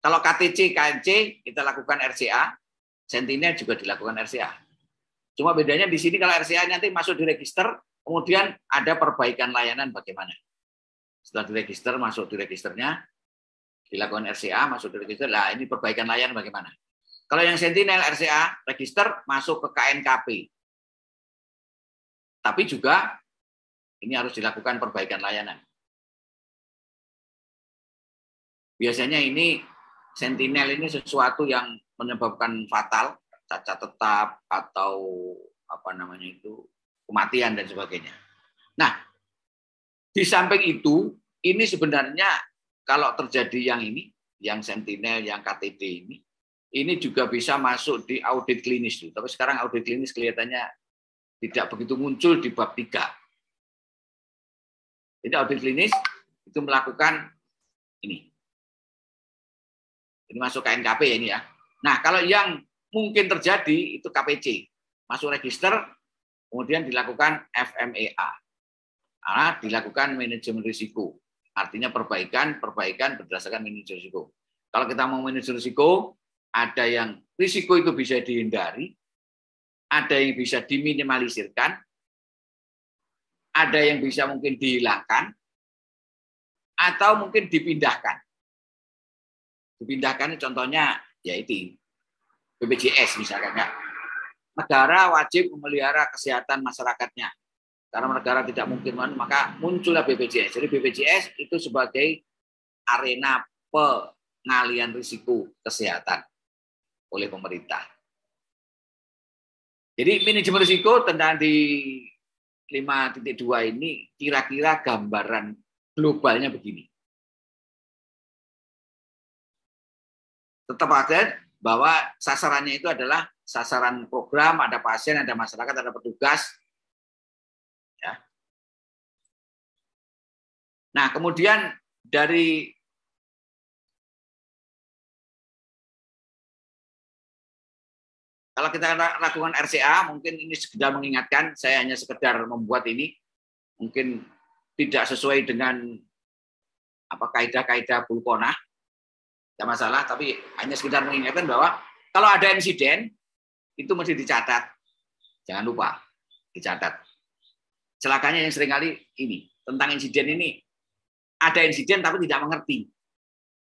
Kalau KTC, KNC kita lakukan RCA, Sentinel juga dilakukan RCA. Cuma bedanya di sini kalau RCA nanti masuk di register, kemudian ada perbaikan layanan bagaimana. Setelah diregister, masuk di registernya, dilakukan RCA, masuk di register, lah ini perbaikan layanan bagaimana. Kalau yang Sentinel RCA, register, masuk ke KNKP. Tapi juga ini harus dilakukan perbaikan layanan. Biasanya ini Sentinel ini sesuatu yang menyebabkan fatal, cacat tetap atau kematian dan sebagainya. Nah, di samping itu, ini sebenarnya kalau terjadi yang ini, yang Sentinel, yang KTD ini juga bisa masuk di audit klinis. Tapi sekarang audit klinis kelihatannya tidak begitu muncul di bab 3. Jadi audit klinis itu melakukan ini. Ini masuk KNKP ya ini ya. Nah, kalau yang mungkin terjadi itu KPC. Masuk register, kemudian dilakukan FMEA. Dilakukan manajemen risiko. Artinya perbaikan berdasarkan manajemen risiko. Kalau kita mau manajemen risiko, ada yang risiko itu bisa dihindari, ada yang bisa diminimalisirkan, ada yang bisa mungkin dihilangkan, atau mungkin dipindahkan. Dipindahkan contohnya yaitu BPJS misalkan ya. Negara wajib memelihara kesehatan masyarakatnya. Karena negara tidak mungkin, maka muncullah BPJS. Jadi BPJS itu sebagai arena pengalihan risiko kesehatan oleh pemerintah. Jadi manajemen risiko tentang di 5.2 ini kira-kira gambaran globalnya begini. Tetap ada bahwa sasarannya itu adalah sasaran program, ada pasien, ada masyarakat, ada petugas. Ya. Nah, kemudian dari kalau kita lakukan RCA, mungkin ini sekedar mengingatkan, saya hanya sekedar membuat ini, mungkin tidak sesuai dengan kaidah-kaidah Bulkonah, tidak masalah, tapi hanya sekedar mengingatkan bahwa kalau ada insiden, itu mesti dicatat. Jangan lupa, dicatat. Celakanya yang seringkali ini, tentang insiden ini, ada insiden tapi tidak mengerti.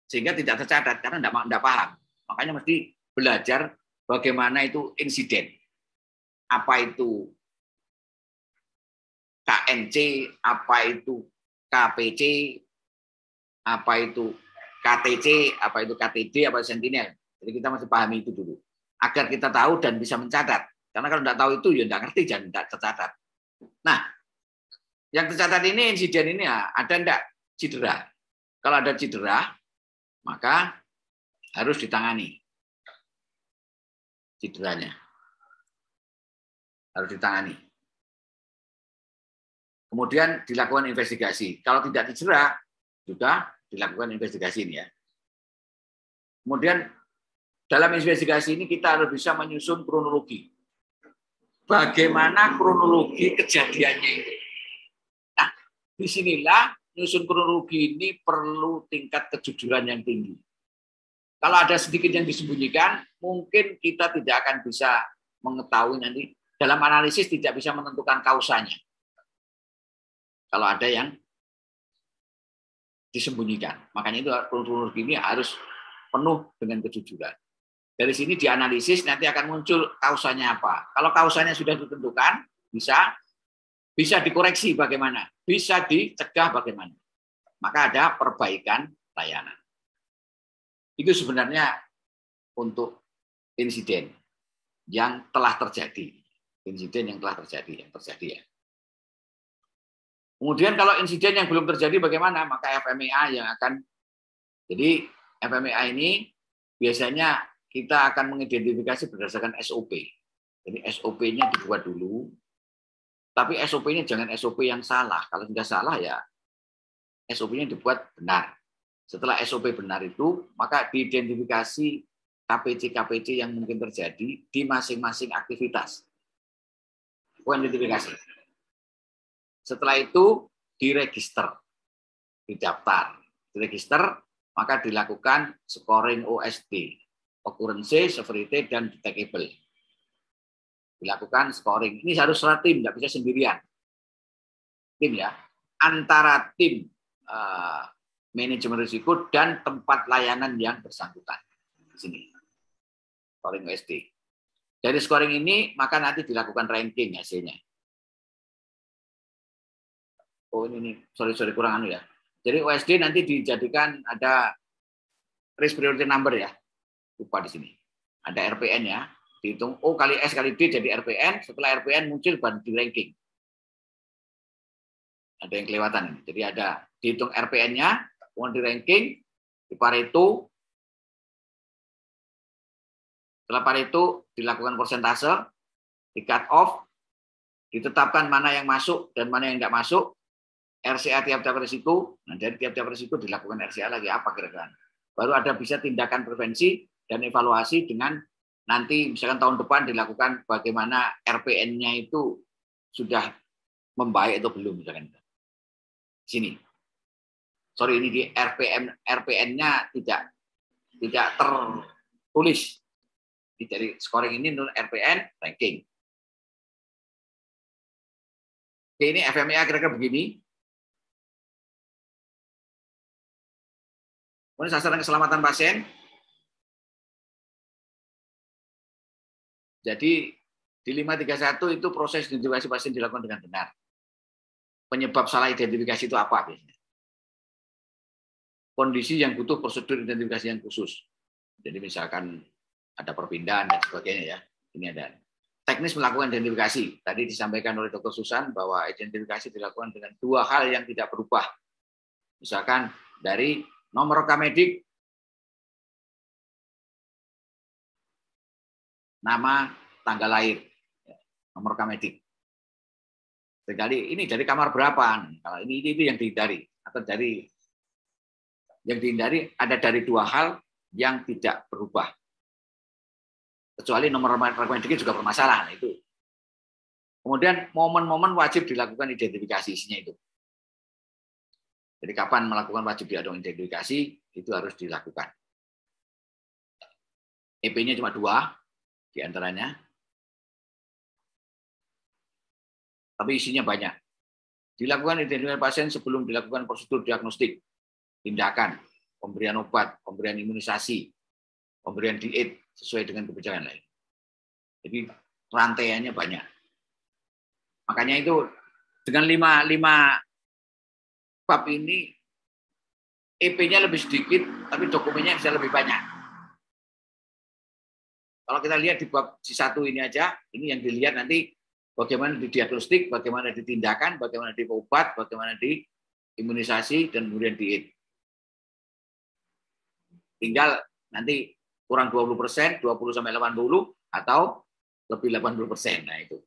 Sehingga tidak tercatat, karena tidak paham. Makanya mesti belajar bagaimana itu insiden. Apa itu KNC, apa itu KPC, apa itu KTC, apa itu KTD, apa itu Sentinel. Jadi kita mesti pahami itu dulu. agar kita tahu dan bisa mencatat. Karena kalau tidak tahu itu ya tidak ngerti dan tidak tercatat. Nah, yang tercatat ini insiden ini ya, ada tidak cedera. Kalau ada cedera, maka harus ditangani cederanya. Harus ditangani. Kemudian dilakukan investigasi. Kalau tidak cedera, juga dilakukan investigasi ini ya. Kemudian dalam investigasi ini kita harus bisa menyusun kronologi. Bagaimana kronologi kejadiannya itu. Nah, disinilah nyusun kronologi ini perlu tingkat kejujuran yang tinggi. Kalau ada sedikit yang disembunyikan, mungkin kita tidak akan bisa mengetahui nanti. Dalam analisis tidak bisa menentukan kausanya. Kalau ada yang disembunyikan. Makanya itu kronologi ini harus penuh dengan kejujuran. Dari sini dianalisis nanti akan muncul kausanya apa. Kalau kausanya sudah ditentukan, bisa dikoreksi bagaimana, bisa dicegah bagaimana. Maka ada perbaikan layanan. Itu sebenarnya untuk insiden yang telah terjadi. Insiden yang telah terjadi, ya. Kemudian kalau insiden yang belum terjadi bagaimana? Maka FMEA yang akan. Jadi FMEA ini biasanya kita akan mengidentifikasi berdasarkan SOP. Jadi SOP-nya dibuat dulu. Tapi SOP-nya jangan SOP yang salah. Kalau tidak salah ya SOP-nya dibuat benar. Setelah SOP benar itu, maka diidentifikasi KPC-KPC yang mungkin terjadi di masing-masing aktivitas. Identifikasi. Setelah itu diregister, didaftar. Diregister, maka dilakukan scoring OSD, occurrence, severity, dan detectable. Dilakukan scoring. Ini harus tim, tidak bisa sendirian. Tim ya, antara tim manajemen risiko dan tempat layanan yang bersangkutan. Di sini, scoring OSD. Dari scoring ini, maka nanti dilakukan ranking hasilnya. Oh ini sorry kurang anu ya. Jadi OSD nanti dijadikan ada risk priority number ya. Lupa di sini. Ada RPN ya. Dihitung O kali S kali D jadi RPN. Setelah RPN muncul baru di ranking. Ada yang kelewatan. Jadi ada dihitung RPN-nya, kemudian di ranking, di Pareto. Setelah Pareto dilakukan persentase, di cut off, ditetapkan mana yang masuk dan mana yang tidak masuk. RCA tiap-tiap risiko, nah dari tiap-tiap risiko dilakukan RCA lagi apa kira-kira. Baru ada bisa tindakan prevensi dan evaluasi dengan nanti misalkan tahun depan dilakukan bagaimana RPN-nya itu sudah membaik atau belum misalkan. Sini. Sorry ini di RPN-nya tidak tertulis. Jadi scoring ini menurut RPN ranking. Oke, ini FMEA kira-kira begini. Kemudian sasaran keselamatan pasien. Jadi di 531 itu proses identifikasi pasien dilakukan dengan benar. Penyebab salah identifikasi itu apa biasanya? Kondisi yang butuh prosedur identifikasi yang khusus. Jadi misalkan ada perpindahan dan sebagainya ya. Ini ada teknis melakukan identifikasi. Tadi disampaikan oleh Dr. Susan bahwa identifikasi dilakukan dengan dua hal yang tidak berubah. Misalkan dari nomor rekam medik, nama, tanggal lahir, nomor rekam medik. Sekali ini dari kamar berapa? Kalau ini yang dihindari atau dari yang dihindari ada dari dua hal yang tidak berubah. Kecuali nomor rekam medik juga bermasalah. Nah, itu. Kemudian momen-momen wajib dilakukan identifikasi isinya itu. Jadi kapan melakukan wajib dilakukan identifikasi, itu harus dilakukan. EP-nya cuma 2 diantaranya. Tapi isinya banyak. Dilakukan identifikasi pasien sebelum dilakukan prosedur diagnostik, tindakan, pemberian obat, pemberian imunisasi, pemberian diet sesuai dengan kebijakan lain. Jadi rantaiannya banyak. Makanya itu dengan 5 bab ini EP-nya lebih sedikit, tapi dokumennya bisa lebih banyak. Kalau kita lihat di bab C1 ini aja, ini yang dilihat nanti bagaimana di diagnostik, bagaimana di tindakan, bagaimana di obat, bagaimana di imunisasi, dan kemudian diet. Tinggal nanti kurang 20%, 20-80, atau lebih 80%. Nah itu.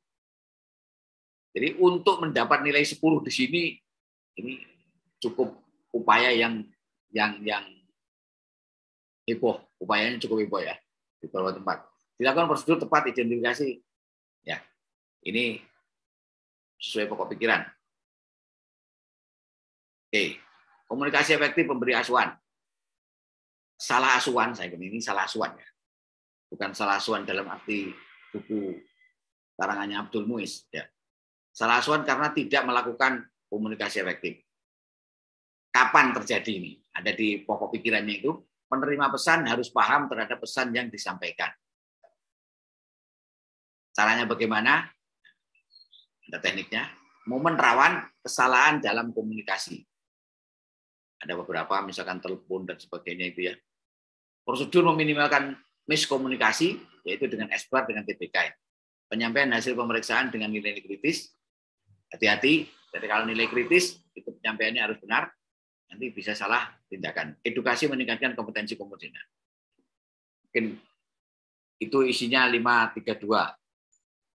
Jadi untuk mendapat nilai 10 di sini, ini cukup upaya yang heboh. Upayanya cukup heboh ya, di beberapa tempat. Dilakukan prosedur tepat identifikasi. Ya, ini sesuai pokok pikiran. Oke, komunikasi efektif pemberi asuhan. Salah asuhan, saya ini salah asuhan ya. Bukan salah asuhan dalam arti buku karangannya Abdul Muiz. Ya. Salah asuhan karena tidak melakukan komunikasi efektif. Kapan terjadi ini? Ada di pokok pikirannya itu, penerima pesan harus paham terhadap pesan yang disampaikan. Caranya bagaimana? Ada tekniknya. Momen rawan kesalahan dalam komunikasi. Ada beberapa, misalkan telepon dan sebagainya itu ya. Prosedur meminimalkan miskomunikasi, yaitu dengan SBAR, dengan TBK. Penyampaian hasil pemeriksaan dengan nilai kritis. Hati-hati, jadi kalau nilai kritis, itu penyampaiannya harus benar, nanti bisa salah tindakan. Edukasi meningkatkan kompetensi komunikasi. Mungkin itu isinya 532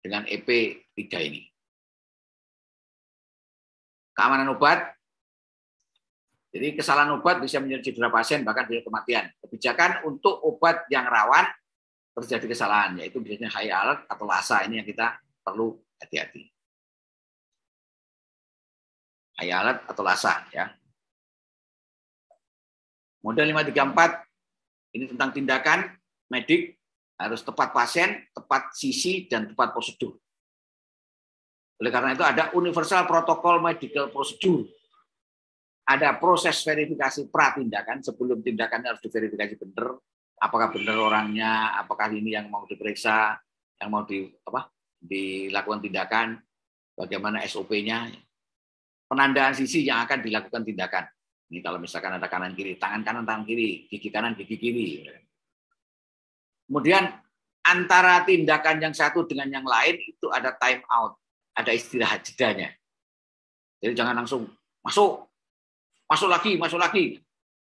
dengan EP 3 ini. Keamanan obat. Jadi kesalahan obat bisa menjadi cedera pasien, bahkan bisa kematian. Kebijakan untuk obat yang rawan terjadi kesalahan, yaitu biasanya high alert atau LASA. Ini yang kita perlu hati-hati. High alert atau LASA. Ya. Model 534, ini tentang tindakan medik, harus tepat pasien, tepat sisi, dan tepat prosedur. Oleh karena itu ada universal protokol medical procedure. Ada proses verifikasi pratindakan, sebelum tindakannya harus diverifikasi benar, apakah benar orangnya, apakah ini yang mau diperiksa, yang mau dilakukan tindakan, bagaimana SOP-nya, penandaan sisi yang akan dilakukan tindakan. Ini kalau misalkan ada kanan kiri, tangan kanan tangan kiri, gigi kanan gigi kiri. Kemudian antara tindakan yang satu dengan yang lain itu ada time out, ada istirahat jedanya. Jadi jangan langsung masuk lagi.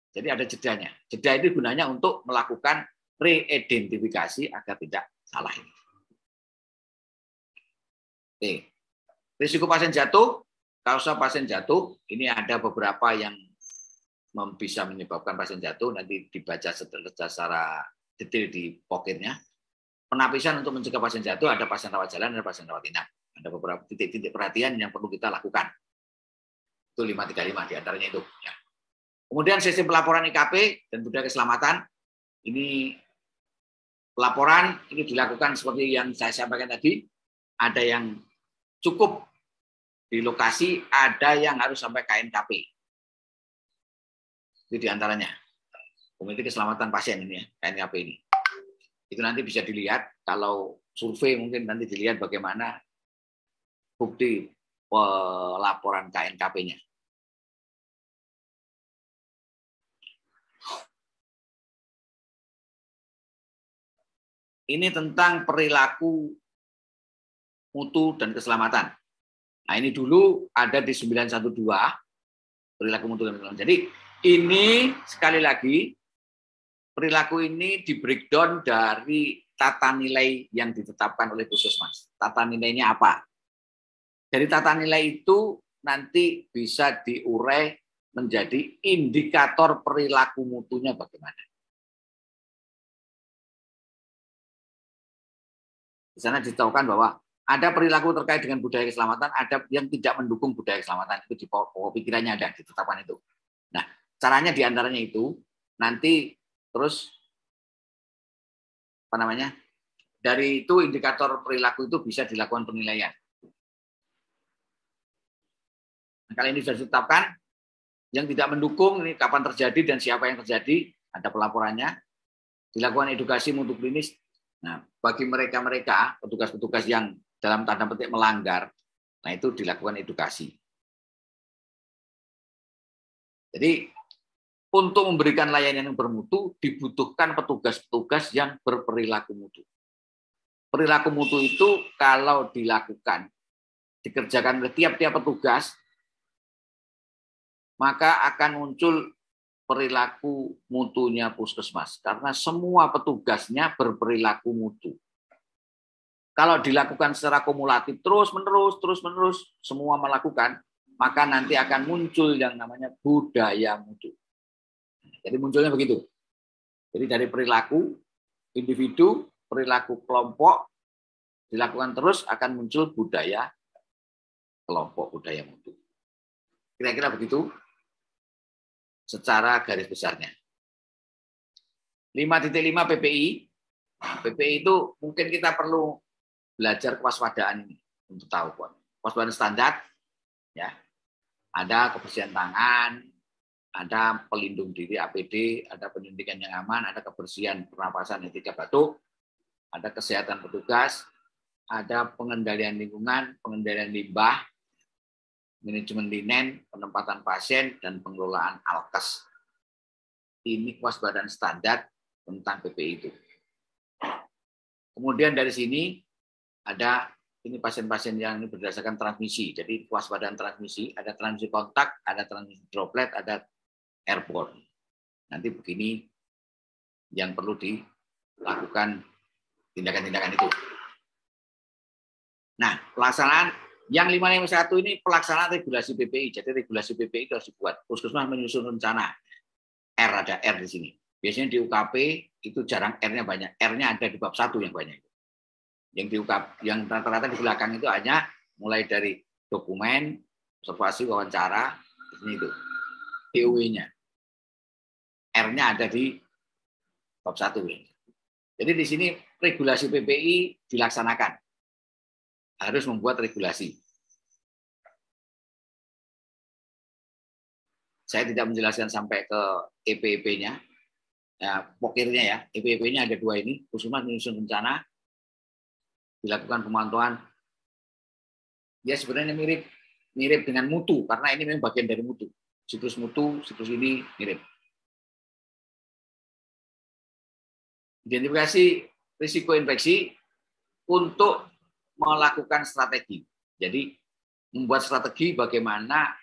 Jadi ada jedanya. Jeda itu gunanya untuk melakukan reidentifikasi agar tidak salah ini. Oke. Risiko pasien jatuh, kausa pasien jatuh, ini ada beberapa yang bisa menyebabkan pasien jatuh, nanti dibaca secara detail di pocketnya. Penapisan untuk mencegah pasien jatuh, ada pasien rawat jalan, ada pasien rawat inap. Ada beberapa titik-titik perhatian yang perlu kita lakukan. Itu 535 diantaranya itu. Ya. Kemudian sistem pelaporan IKP dan budaya keselamatan. Ini pelaporan ini dilakukan seperti yang saya sampaikan tadi. Ada yang cukup di lokasi, ada yang harus sampai KNKP. Itu diantaranya. Komite Keselamatan Pasien ini ya, KNKP ini. Itu nanti bisa dilihat, kalau survei mungkin nanti dilihat bagaimana bukti pelaporan KNKP-nya. Ini tentang perilaku mutu dan keselamatan. Nah, ini dulu ada di 912, perilaku mutu dan keselamatan. Jadi ini sekali lagi, perilaku ini di breakdown dari tata nilai yang ditetapkan oleh Puskesmas. Tata nilainya apa? Dari tata nilai itu nanti bisa diurai menjadi indikator perilaku mutunya bagaimana. Di sana ditahukan bahwa ada perilaku terkait dengan budaya keselamatan, ada yang tidak mendukung budaya keselamatan. Itu di pokok pikirannya ada, ditetapkan itu. Nah, caranya diantaranya itu, nanti terus, dari itu indikator perilaku itu bisa dilakukan penilaian. Nah, kalau ini sudah ditetapkan, yang tidak mendukung, ini kapan terjadi dan siapa yang terjadi, ada pelaporannya, dilakukan edukasi mutu klinis. Nah, bagi mereka-mereka, petugas-petugas yang dalam tanda petik melanggar, nah itu dilakukan edukasi. Jadi, untuk memberikan layanan yang bermutu, dibutuhkan petugas-petugas yang berperilaku mutu. perilaku mutu itu kalau dilakukan, dikerjakan oleh tiap-tiap petugas, maka akan muncul perilaku mutunya puskesmas. Karena semua petugasnya berperilaku mutu. Kalau dilakukan secara kumulatif terus-menerus, semua melakukan, maka nanti akan muncul yang namanya budaya mutu. Jadi munculnya begitu. Jadi dari perilaku individu, perilaku kelompok, dilakukan terus akan muncul budaya kelompok, budaya mutu. Kira-kira begitu secara garis besarnya. 5.5 PPI. PPI itu mungkin kita perlu belajar kewaspadaan ini untuk tahu. Kewaspadaan standar, ya, ada kebersihan tangan, ada pelindung diri APD, ada penyuntikan yang aman, ada kebersihan pernapasan etika batuk, ada kesehatan petugas, ada pengendalian lingkungan, pengendalian limbah, manajemen linen, penempatan pasien, dan pengelolaan alkes. Ini kewaspadaan standar tentang PPI itu. Kemudian dari sini ada ini pasien-pasien yang ini berdasarkan transmisi. Jadi kewaspadaan transmisi, ada transmisi kontak, ada transmisi droplet, ada airborne. Nanti begini yang perlu dilakukan tindakan-tindakan itu. Nah, pelaksanaan yang 551 ini pelaksanaan regulasi PPI. Jadi regulasi PPI itu harus dibuat. Puskesmas menyusun rencana. R, ada R di sini. Biasanya di UKP itu jarang R-nya banyak. R-nya ada di bab 1 yang banyak. Yang di UKP, yang rata-rata di belakang itu hanya mulai dari dokumen, observasi, wawancara, ini itu. DOE-nya. R-nya ada di bab 1. Jadi di sini regulasi PPI dilaksanakan. Harus membuat regulasi. Saya tidak menjelaskan sampai ke EPEP-nya, ya, pokirnya ya. EPEP-nya ada 2 ini, Puskesmas menyusun rencana, dilakukan pemantauan. Ya sebenarnya mirip dengan mutu, karena ini memang bagian dari mutu. Siklus mutu, siklus ini mirip. Identifikasi risiko infeksi untuk melakukan strategi. Jadi membuat strategi bagaimana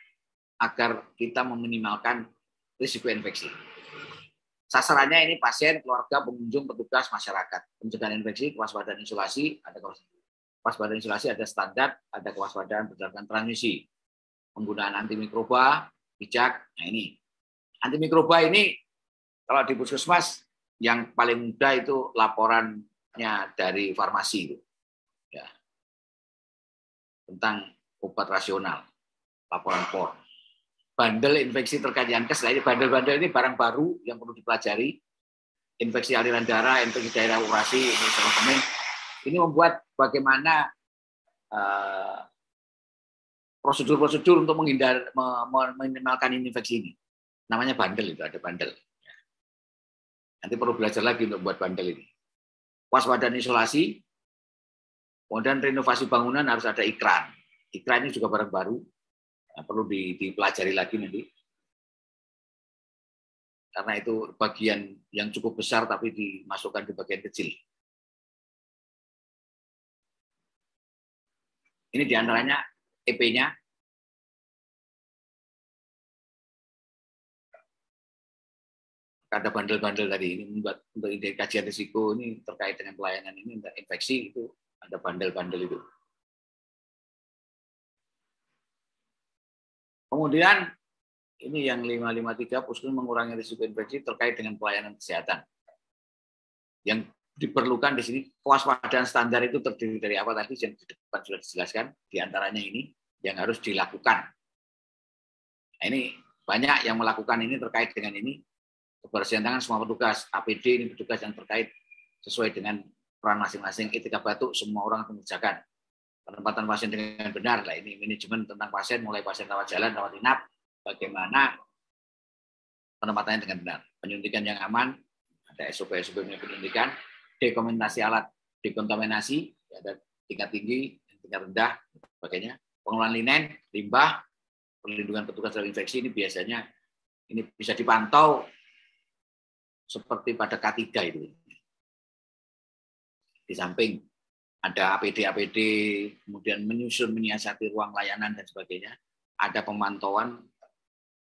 agar kita meminimalkan risiko infeksi. Sasarannya ini pasien, keluarga, pengunjung, petugas, masyarakat. Pencegahan infeksi, kewaspadaan isolasi, ada kewaspadaan isolasi, ada standar, ada kewaspadaan berdasarkan transmisi. Penggunaan antimikroba, bijak. Nah ini antimikroba ini kalau di puskesmas yang paling mudah itu laporannya dari farmasi itu. Ya. Tentang obat rasional, laporan POR. Bandel infeksi terkait Yankes, ini bandel-bandel ini barang baru yang perlu dipelajari. Infeksi aliran darah, infeksi daerah urasi, ini membuat bagaimana prosedur-prosedur untuk meminimalkan infeksi ini. Namanya bandel itu, ada bandel. Nanti perlu belajar lagi untuk buat bandel ini. Waspadaan isolasi, kemudian renovasi bangunan harus ada ikran. Ikran ini juga barang baru, perlu dipelajari lagi nanti. Karena itu bagian yang cukup besar tapi dimasukkan di bagian kecil. Ini diantaranya EP-nya. Ada bandel-bandel tadi ini membuat untuk ide kajian risiko ini terkait dengan pelayanan ini infeksi itu ada bandel-bandel itu. Kemudian ini yang 553 Puskesmas mengurangi risiko infeksi terkait dengan pelayanan kesehatan. Yang diperlukan di sini kewaspadaan standar itu terdiri dari apa tadi yang di depan sudah dijelaskan, diantaranya ini yang harus dilakukan. Nah, ini banyak yang melakukan ini terkait dengan ini. Kebersihan tangan semua petugas, APD ini petugas yang terkait sesuai dengan peran masing-masing, etika batuk semua orang mengerjakan. Penempatan pasien dengan benar, lah ini manajemen tentang pasien, mulai pasien rawat jalan, rawat inap, bagaimana penempatannya dengan benar. Penyuntikan yang aman, ada SOP-SOP penyuntikan, dekontaminasi alat, dekontaminasi, ada tingkat tinggi, tingkat rendah, sebagainya. Pengelolaan linen, limbah, perlindungan petugas dari infeksi ini biasanya ini bisa dipantau seperti pada K3 itu. Di samping ada APD, kemudian menyusun, menyiasati ruang layanan dan sebagainya. Ada pemantauan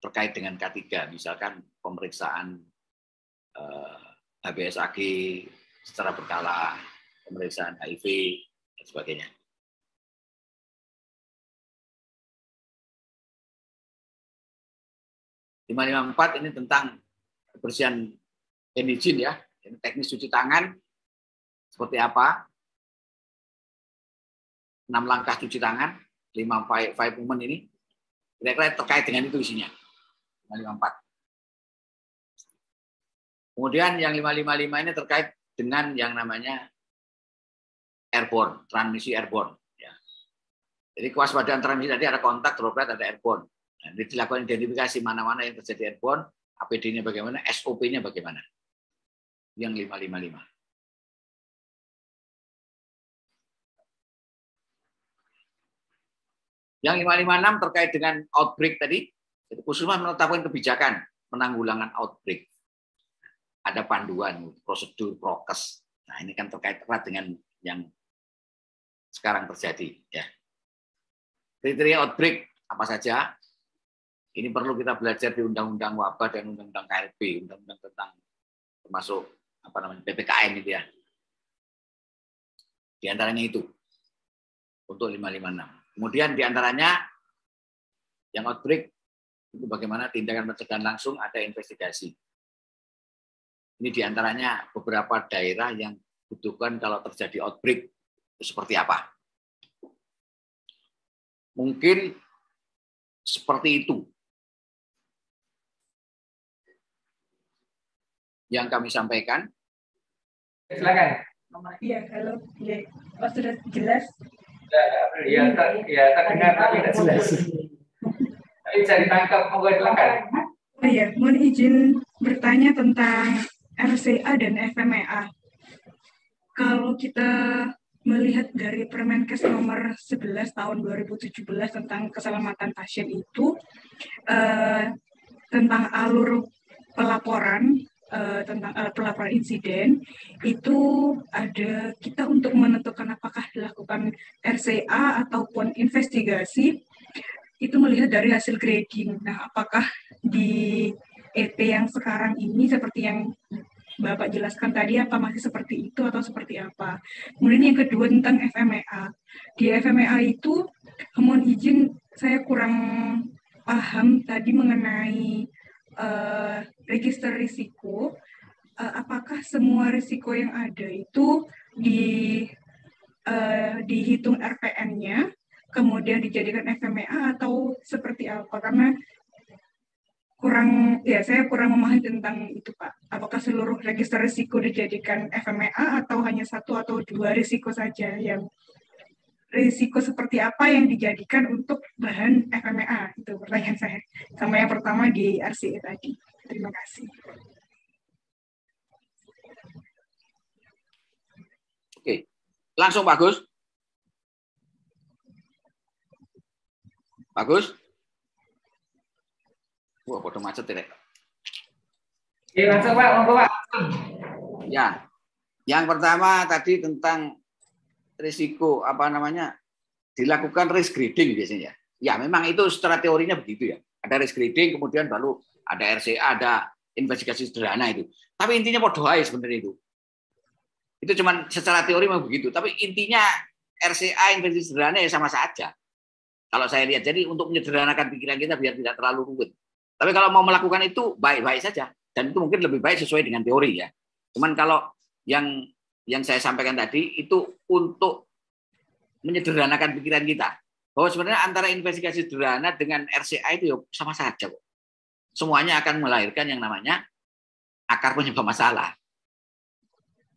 terkait dengan K3, misalkan pemeriksaan HBsAg secara berkala, pemeriksaan HIV dan sebagainya. (554) ini tentang kebersihan hand hygiene ya, ini teknis cuci tangan seperti apa, 6 langkah cuci tangan, 5 movement ini, kira-kira terkait dengan itu isinya. 554. Kemudian yang 555 ini terkait dengan yang namanya airborne, transmisi airborne. Ya. Jadi kewaspadaan transmisi tadi ada kontak, droplet, ada airborne. Nah, ini dilakukan identifikasi mana-mana yang terjadi airborne, APD-nya bagaimana, SOP-nya bagaimana. Yang 555. Yang 556 terkait dengan outbreak tadi, khususnya menetapkan kebijakan penanggulangan outbreak. Ada panduan, prosedur, prokes. Nah, ini kan terkait erat dengan yang sekarang terjadi. Ya. Kriteria outbreak apa saja? Ini perlu kita belajar di Undang-Undang Wabah dan Undang-Undang KLB, Undang-Undang tentang termasuk PPKM itu ya. Di antaranya itu untuk 556. Kemudian diantaranya yang outbreak itu bagaimana tindakan pencegahan langsung, ada investigasi. Ini diantaranya beberapa daerah yang butuhkan kalau terjadi outbreak itu seperti apa. Mungkin seperti itu yang kami sampaikan. Silakan. Iya, halo. Ya, oh, sudah jelas. Ya, terdengar tapi tidak jelas. Tapi bisa ditangkap, monggo silakan. Oh iya, mohon izin bertanya tentang RCA dan FMEA. Kalau kita melihat dari Permenkes nomor 11 tahun 2017 tentang keselamatan pasien itu, tentang alur pelaporan, tentang pelaporan insiden itu ada kita untuk menentukan apakah dilakukan RCA ataupun investigasi itu melihat dari hasil grading. Nah, apakah di EP yang sekarang ini seperti yang Bapak jelaskan tadi apa masih seperti itu atau seperti apa? Kemudian yang kedua tentang FMEA. Di FMEA itu mohon izin saya kurang paham tadi mengenai register risiko, apakah semua risiko yang ada itu dihitung RPN-nya, kemudian dijadikan FMEA atau seperti apa? Karena saya kurang memahami tentang itu, Pak. Apakah seluruh register risiko dijadikan FMEA atau hanya satu atau dua risiko saja yang risiko seperti apa yang dijadikan untuk bahan FMEA? Itu pertanyaan saya. Sama yang pertama di RCA tadi. Terima kasih. Oke, langsung Pak Gus. Pak Gus? Wah, bodoh macet ya. Oke, langsung Pak, monggo Pak. Ya, yang pertama tadi tentang risiko dilakukan risk grading biasanya. Ya, memang itu secara teorinya begitu ya. Ada risk grading, kemudian baru ada RCA, ada investigasi sederhana itu. Tapi intinya podo ae sebenarnya itu. Itu cuma secara teori memang begitu. Tapi intinya RCA, investigasi sederhana ya sama saja. Kalau saya lihat, jadi untuk menyederhanakan pikiran kita biar tidak terlalu rumit. Tapi kalau mau melakukan itu baik-baik saja. Dan itu mungkin lebih baik sesuai dengan teori ya. Cuman kalau yang saya sampaikan tadi itu untuk menyederhanakan pikiran kita. Bahwa sebenarnya antara investigasi sederhana dengan RCA itu ya sama saja kok. Semuanya akan melahirkan yang namanya akar penyebab masalah.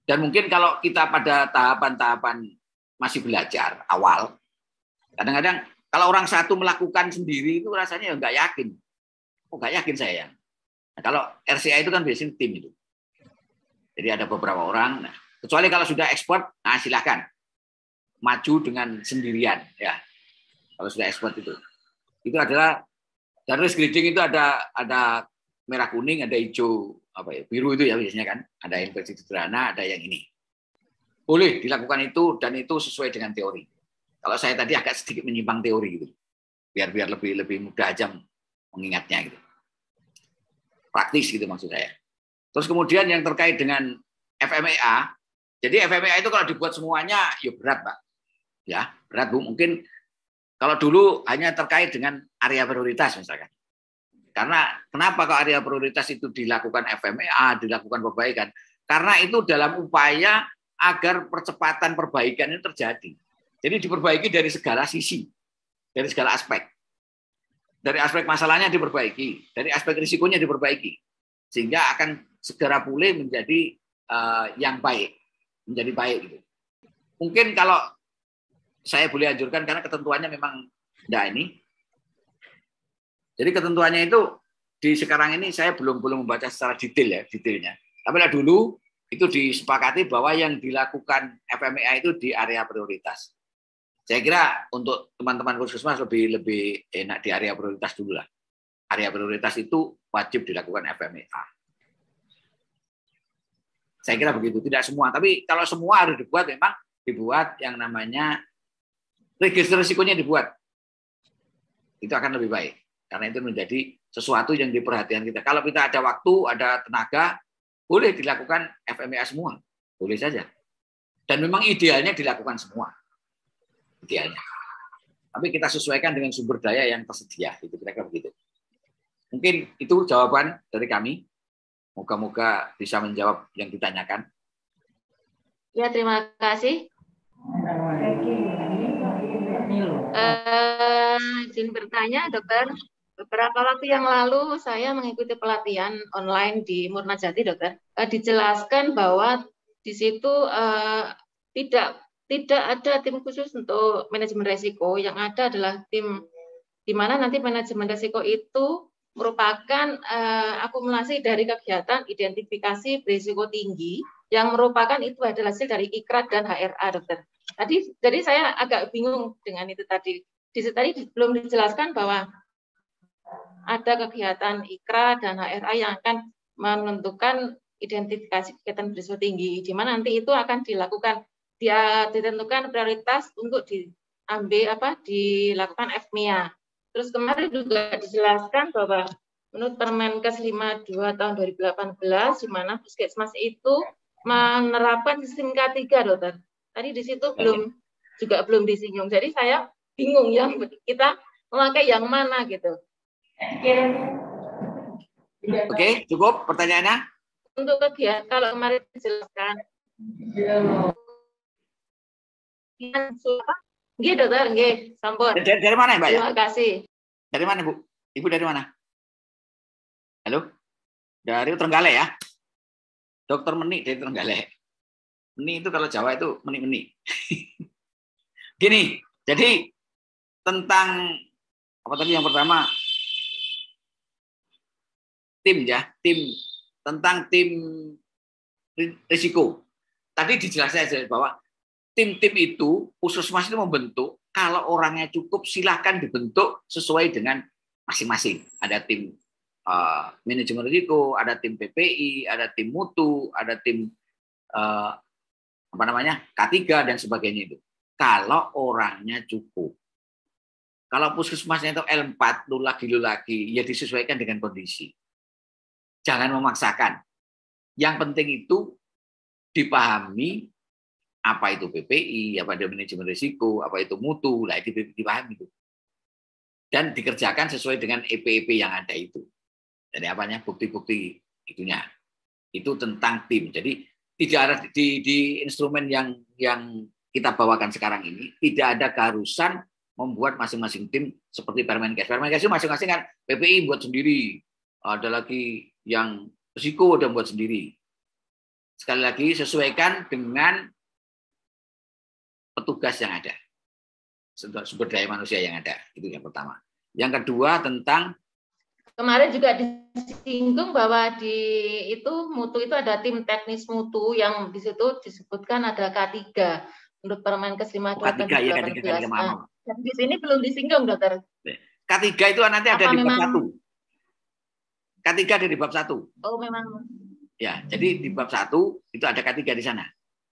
Dan mungkin kalau kita pada tahapan-tahapan masih belajar awal, kadang-kadang kalau orang satu melakukan sendiri itu rasanya nggak yakin. Oh, nggak yakin saya. Nah, kalau RCA itu kan biasanya tim itu. Jadi ada beberapa orang. Nah, kecuali kalau sudah expert, nah silakan maju dengan sendirian ya. Kalau sudah expert itu adalah dan risk grading itu ada merah kuning, ada hijau biru itu ya biasanya kan. Ada investigasi sederhana, ada yang ini. boleh dilakukan itu dan itu sesuai dengan teori. Kalau saya tadi agak sedikit menyimpang teori gitu. Biar lebih mudah aja mengingatnya gitu. Praktis gitu maksud saya. Terus kemudian yang terkait dengan FMEA, jadi FMEA itu kalau dibuat semuanya ya berat, Pak. Ya, berat Bu. Mungkin kalau dulu hanya terkait dengan area prioritas misalkan. Karena kenapa kalau area prioritas itu dilakukan FMEA, dilakukan perbaikan? Karena itu dalam upaya agar percepatan perbaikan ini terjadi. Jadi diperbaiki dari segala sisi, dari segala aspek. Dari aspek masalahnya diperbaiki, dari aspek risikonya diperbaiki, sehingga akan segera pulih menjadi yang baik, menjadi baik gitu. Mungkin kalau saya boleh anjurkan karena ketentuannya memang enggak ini. Jadi ketentuannya itu di sekarang ini saya belum membaca secara detailnya. Tapi lah dulu itu disepakati bahwa yang dilakukan FMEA itu di area prioritas. Saya kira untuk teman-teman puskesmas lebih enak di area prioritas dulu lah. Area prioritas itu wajib dilakukan FMEA. Saya kira begitu, tidak semua. Tapi kalau semua harus dibuat, memang dibuat yang namanya register risikonya dibuat. Itu akan lebih baik. Karena itu menjadi sesuatu yang diperhatikan kita. Kalau kita ada waktu, ada tenaga, boleh dilakukan FMEA semua. Boleh saja. Dan memang idealnya dilakukan semua. Idealnya. Tapi kita sesuaikan dengan sumber daya yang tersedia. Itu kira-kira begitu. Mungkin itu jawaban dari kami. Moga-moga bisa menjawab yang ditanyakan. Ya, terima kasih. Izin bertanya, Dokter. Beberapa waktu yang lalu saya mengikuti pelatihan online di Murnajati, Dokter. Dijelaskan bahwa di situ tidak ada tim khusus untuk manajemen risiko. Yang ada adalah tim di mana nanti manajemen risiko itu merupakan akumulasi dari kegiatan identifikasi berisiko tinggi yang merupakan itu adalah hasil dari IKRAT dan HRA, Dokter. Jadi saya agak bingung dengan itu tadi. Di situ tadi belum dijelaskan bahwa ada kegiatan IKRA dan HRA yang akan menentukan identifikasi kegiatan berisiko tinggi, di mana nanti itu akan dilakukan, ditentukan prioritas untuk dilakukan FMEA. Terus kemarin juga dijelaskan bahwa menurut Permenkes 52 tahun 2018, di mana puskesmas itu menerapkan sistem K3, Dokter. Tadi di situ belum disinggung. Jadi saya bingung ya, kita memakai yang mana gitu. Oke, cukup pertanyaannya? Untuk kegiatan, kalau kemarin dijelaskan. Nggih, Dokter, nggih, sampun. Dari mana, Mbak? Terima kasih. Dari mana, Bu? Ibu dari mana? Halo? Dari Trenggalek ya? Dokter Meni dari Trenggalek. Meni itu kalau Jawa itu meni-meni. Gini, jadi tentang apa tadi yang pertama? Tim tentang tim risiko. Tadi dijelaskan bahwa tim-tim itu puskesmas itu membentuk, kalau orangnya cukup silahkan dibentuk sesuai dengan masing-masing. Ada tim manajemen risiko, ada tim PPI, ada tim mutu, ada tim K3 dan sebagainya itu. Kalau orangnya cukup. Kalau puskesmasnya itu L4 lu lagi ya disesuaikan dengan kondisi. Jangan memaksakan. Yang penting itu dipahami apa itu PPI, apa itu manajemen risiko, apa itu mutu, lah itu dipahami itu. Dan dikerjakan sesuai dengan EP-EP yang ada itu. Jadi bukti-bukti itunya. Itu tentang tim. Jadi tidak ada di instrumen yang kita bawakan sekarang ini tidak ada keharusan membuat masing-masing tim seperti Permenkes. Permenkes itu masing-masing kan PPI buat sendiri. Ada lagi yang risiko udah buat sendiri. Sekali lagi sesuaikan dengan petugas yang ada, sumber daya manusia yang ada. Itu yang pertama. Yang kedua tentang kemarin juga disinggung bahwa di itu mutu itu ada tim teknis mutu yang di situ disebutkan ada K3 menurut Permenkes 52 tahun 2018. Nah, di sini belum disinggung, Dokter. K3 itu nanti ada di bab 1. K3 ada di bab 1. Oh, memang. Ya, jadi di bab 1 itu ada K3 di sana.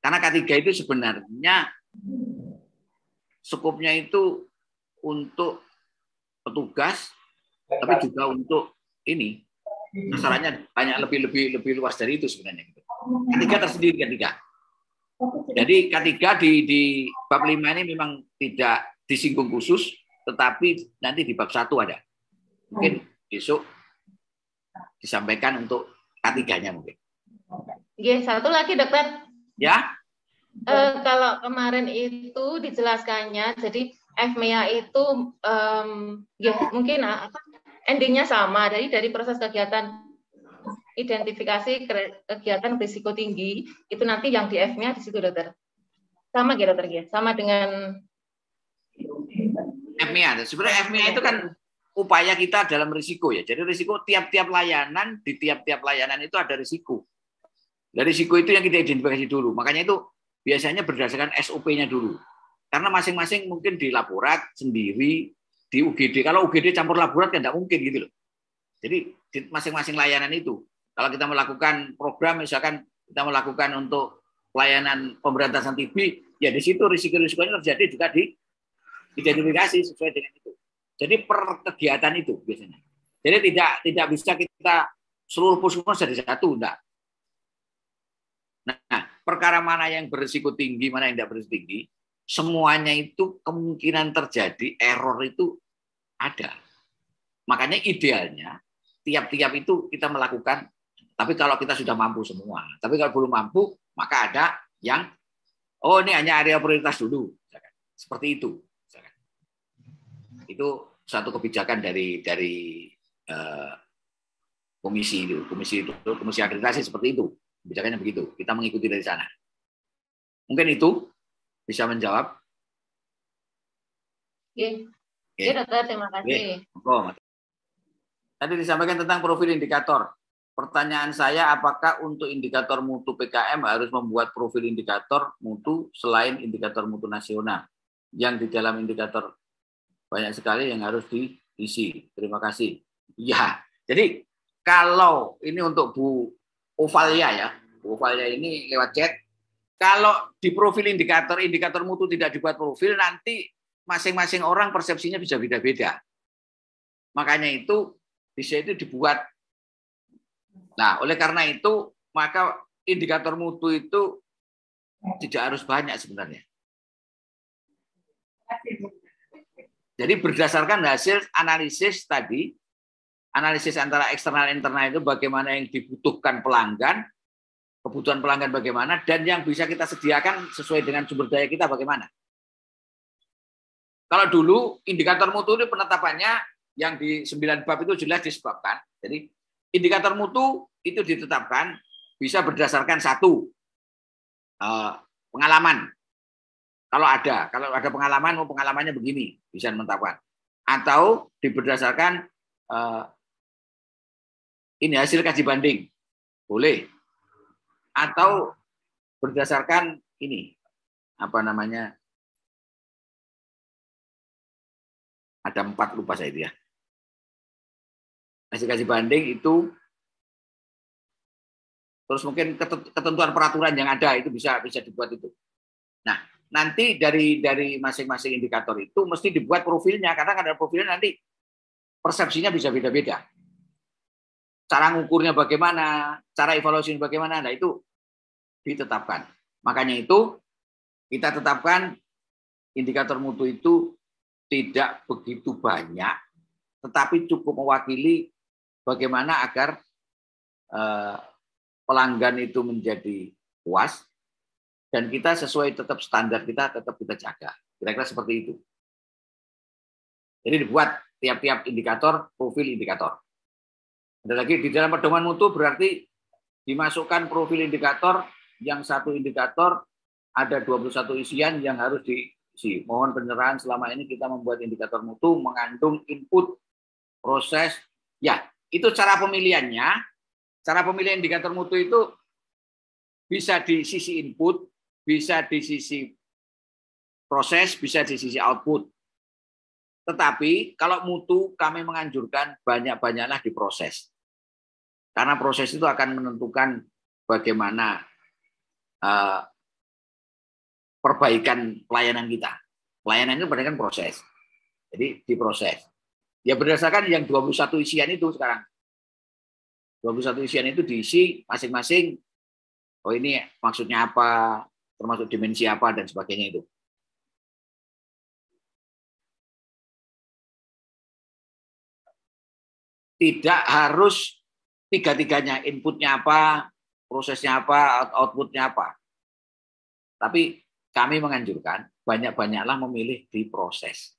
Karena K3 itu sebenarnya skopnya itu untuk petugas, tapi juga untuk ini masalahnya banyak lebih luas dari itu sebenarnya. K3 tersendiri K3. Jadi K3 di bab 5 ini memang tidak disinggung khusus, tetapi nanti di bab 1 ada. Mungkin besok disampaikan untuk K3-nya mungkin. Oke, satu lagi dokter. Ya. Kalau kemarin itu dijelaskannya, jadi FMEA itu ya mungkin endingnya sama dari proses kegiatan identifikasi kegiatan berisiko tinggi itu nanti yang di FMEA di situ dokter. Sama ya dokter ya, sama dengan FMEA. Sebenarnya FMEA itu kan upaya kita dalam risiko ya. Jadi risiko tiap-tiap layanan, di tiap-tiap layanan itu ada risiko. Dari risiko itu yang kita identifikasi dulu. Makanya itu biasanya berdasarkan SOP-nya dulu. Karena masing-masing mungkin di laborat sendiri, di UGD. Kalau UGD campur laborat kan tidak mungkin gitu loh. Jadi di masing-masing layanan itu. Kalau kita melakukan program, misalkan kita melakukan untuk pelayanan pemberantasan TB, ya di situ risiko-risikonya terjadi juga di identifikasi sesuai dengan itu. Jadi per kegiatan itu biasanya. Jadi tidak bisa kita seluruh puskesmas jadi satu, enggak. Nah, perkara mana yang berisiko tinggi, mana yang tidak berisiko tinggi, semuanya itu kemungkinan terjadi error itu ada. Makanya idealnya tiap-tiap itu kita melakukan. Tapi kalau kita sudah mampu semua, tapi kalau belum mampu, maka ada yang, oh ini hanya area prioritas dulu, seperti itu. Itu satu kebijakan dari komisi akreditasi seperti itu, kebijakannya begitu. Kita mengikuti dari sana. Mungkin itu bisa menjawab. Oke, dokter, terima kasih. Tadi disampaikan tentang profil indikator. Pertanyaan saya, apakah untuk indikator mutu PKM harus membuat profil indikator mutu selain indikator mutu nasional? Yang di dalam indikator banyak sekali yang harus diisi. Terima kasih. Ya, jadi kalau ini untuk Bu Ovalia ya, Bu Ovalia ini lewat chat. Kalau di profil indikator mutu tidak dibuat profil, nanti masing-masing orang persepsinya bisa beda-beda. Makanya itu bisa itu dibuat. Nah, oleh karena itu, maka indikator mutu itu tidak harus banyak sebenarnya. Jadi berdasarkan hasil analisis tadi, analisis antara eksternal dan internal itu bagaimana yang dibutuhkan pelanggan, kebutuhan pelanggan bagaimana, dan yang bisa kita sediakan sesuai dengan sumber daya kita bagaimana. Kalau dulu indikator mutu itu penetapannya yang di 9 bab itu jelas disebabkan. Jadi indikator mutu itu ditetapkan bisa berdasarkan satu pengalaman. Kalau ada pengalamannya begini bisa menetapkan. Atau berdasarkan ini hasil kaji banding boleh. Atau berdasarkan ini apa namanya? Ada 4 lupa saya itu ya. Hasil kaji banding itu. Terus mungkin ketentuan peraturan yang ada itu bisa dibuat itu. Nah, nanti dari masing-masing indikator itu mesti dibuat profilnya, karena ada profilnya nanti persepsinya bisa beda-beda. Cara ngukurnya bagaimana, cara evaluasinya bagaimana, nah itu ditetapkan. Makanya itu kita tetapkan indikator mutu itu tidak begitu banyak, tetapi cukup mewakili bagaimana agar pelanggan itu menjadi puas, dan kita sesuai tetap standar kita jaga. Kira-kira seperti itu. Jadi dibuat tiap-tiap indikator, profil indikator. Ada lagi di dalam pedoman mutu berarti dimasukkan profil indikator, yang satu indikator ada 21 isian yang harus diisi. Mohon pencerahan, selama ini kita membuat indikator mutu mengandung input, proses, ya itu cara pemilihannya. Cara pemilihan indikator mutu itu bisa di sisi input, bisa di sisi proses, bisa di sisi output. Tetapi kalau mutu kami menganjurkan banyak-banyaklah di proses. Karena proses itu akan menentukan bagaimana perbaikan pelayanan kita. Pelayanan itu berdasarkan proses. Jadi diproses. Ya berdasarkan yang 21 isian itu sekarang. 21 isian itu diisi masing-masing. Oh ini maksudnya apa, termasuk dimensi apa dan sebagainya itu. Tidak harus tiga-tiganya, inputnya apa, prosesnya apa, outputnya apa. Tapi kami menganjurkan banyak-banyaklah memilih di proses.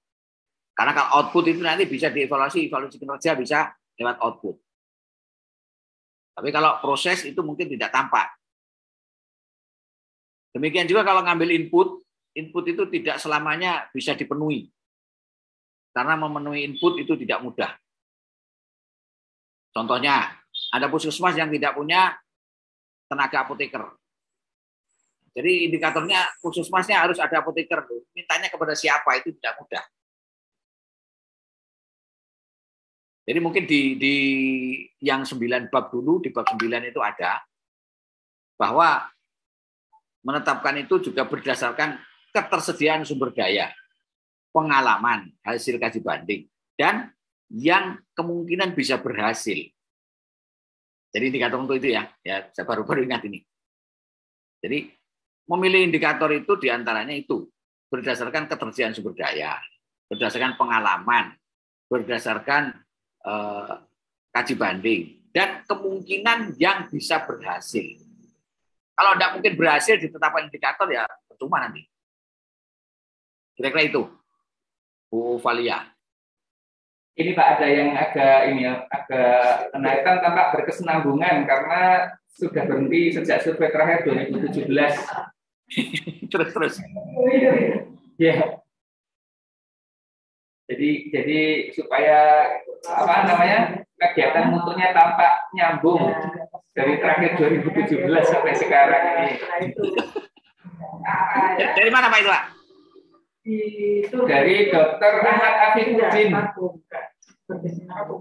Karena kalau output itu nanti bisa dievaluasi, evaluasi kinerja bisa lewat output. Tapi kalau proses itu mungkin tidak tampak. Demikian juga kalau ngambil input, input itu tidak selamanya bisa dipenuhi. Karena memenuhi input itu tidak mudah. Contohnya, ada puskesmas yang tidak punya tenaga apoteker. Jadi indikatornya puskesmasnya harus ada apoteker. Mintanya kepada siapa itu tidak mudah. Jadi mungkin di yang 9 bab dulu, di bab 9 itu ada, bahwa menetapkan itu juga berdasarkan ketersediaan sumber daya, pengalaman, hasil kaji banding, dan yang kemungkinan bisa berhasil. Jadi indikator untuk itu ya saya baru ingat ini. Jadi memilih indikator itu diantaranya itu berdasarkan ketersediaan sumber daya, berdasarkan pengalaman, berdasarkan kaji banding, dan kemungkinan yang bisa berhasil. Kalau tidak mungkin berhasil ditetapkan indikator ya percuma nanti. Kira-kira itu, Bu Valia. Ini Pak ada yang agak kenaikan tampak berkesinambungan karena sudah berhenti sejak survei terakhir 2017. Terus. Ya. Jadi supaya kegiatan mutunya tampak nyambung dari terakhir 2017 sampai sekarang ini. Dari mana Pak itu Pak? Itu dari Dr. Ahmad Afifuddin.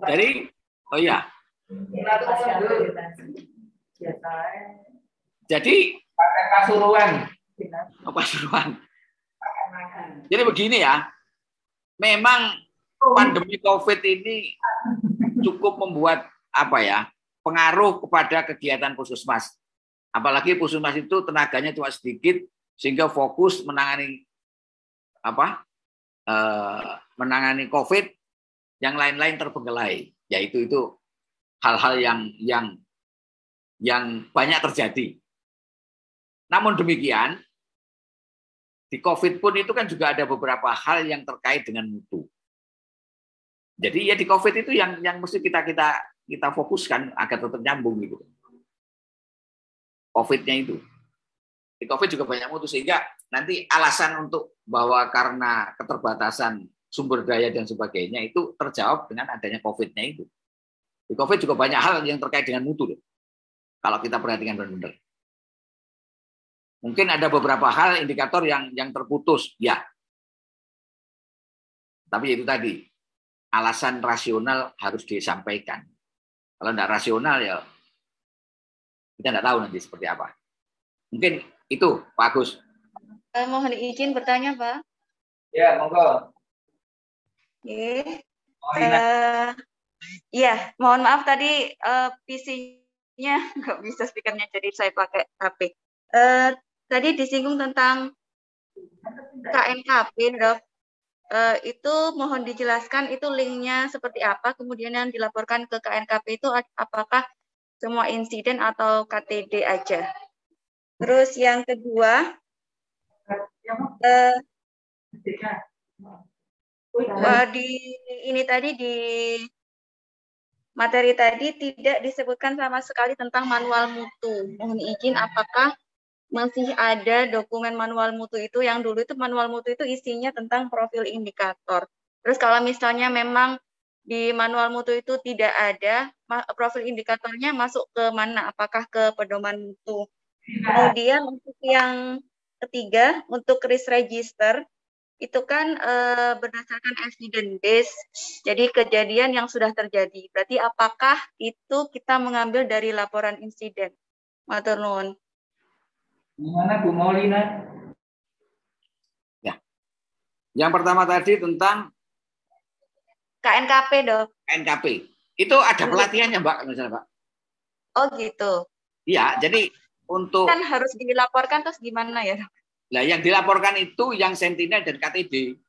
Dari, oh iya. Jadi Pasuruan. Pasuruan. Jadi begini ya, memang pandemi COVID ini cukup membuat pengaruh kepada kegiatan puskesmas. Apalagi puskesmas itu tenaganya cuma sedikit sehingga fokus menangani menangani COVID, yang lain-lain terbengkelai. Yaitu itu hal-hal yang banyak terjadi. Namun demikian, di COVID pun itu kan juga ada beberapa hal yang terkait dengan mutu. Jadi ya di COVID itu yang mesti kita fokuskan agar tetap nyambung gitu. COVID-nya itu. Di COVID juga banyak mutu sehingga nanti alasan untuk bahwa karena keterbatasan sumber daya dan sebagainya itu terjawab dengan adanya COVID-nya itu. Di COVID juga banyak hal yang terkait dengan mutu loh. Kalau kita perhatikan benar-benar. Mungkin ada beberapa hal indikator yang terputus, ya. Tapi itu tadi, alasan rasional harus disampaikan. Kalau tidak rasional ya kita tidak tahu nanti seperti apa. Mungkin itu, Pak Agus. Mohon izin bertanya, Pak. Ya, monggo. Iya, mohon maaf tadi PC-nya nggak bisa speakernya, jadi saya pakai HP. Tadi disinggung tentang KNKP, Dok. Itu mohon dijelaskan itu linknya seperti apa, kemudian yang dilaporkan ke KNKP itu apakah semua insiden atau KTD aja. Terus yang kedua, di materi tadi tidak disebutkan sama sekali tentang manual mutu. Mohon izin, apakah masih ada dokumen manual mutu itu? Yang dulu itu manual mutu itu isinya tentang profil indikator. Terus kalau misalnya memang di manual mutu itu tidak ada, profil indikatornya masuk ke mana? Apakah ke pedoman mutu? Kemudian untuk yang ketiga, untuk risk register, itu kan berdasarkan evidence base, jadi kejadian yang sudah terjadi. Berarti apakah itu kita mengambil dari laporan insiden? Matur nuwun. Gimana Bu Maulina? Yang pertama tadi tentang KNKP, Dok. KNKP. Itu ada pelatihannya, Mbak, misalnya, Pak. Oh gitu. Iya, jadi untuk Kan harus dilaporkan terus gimana ya, Dok? Nah, yang dilaporkan itu yang Sentinel dan KTD.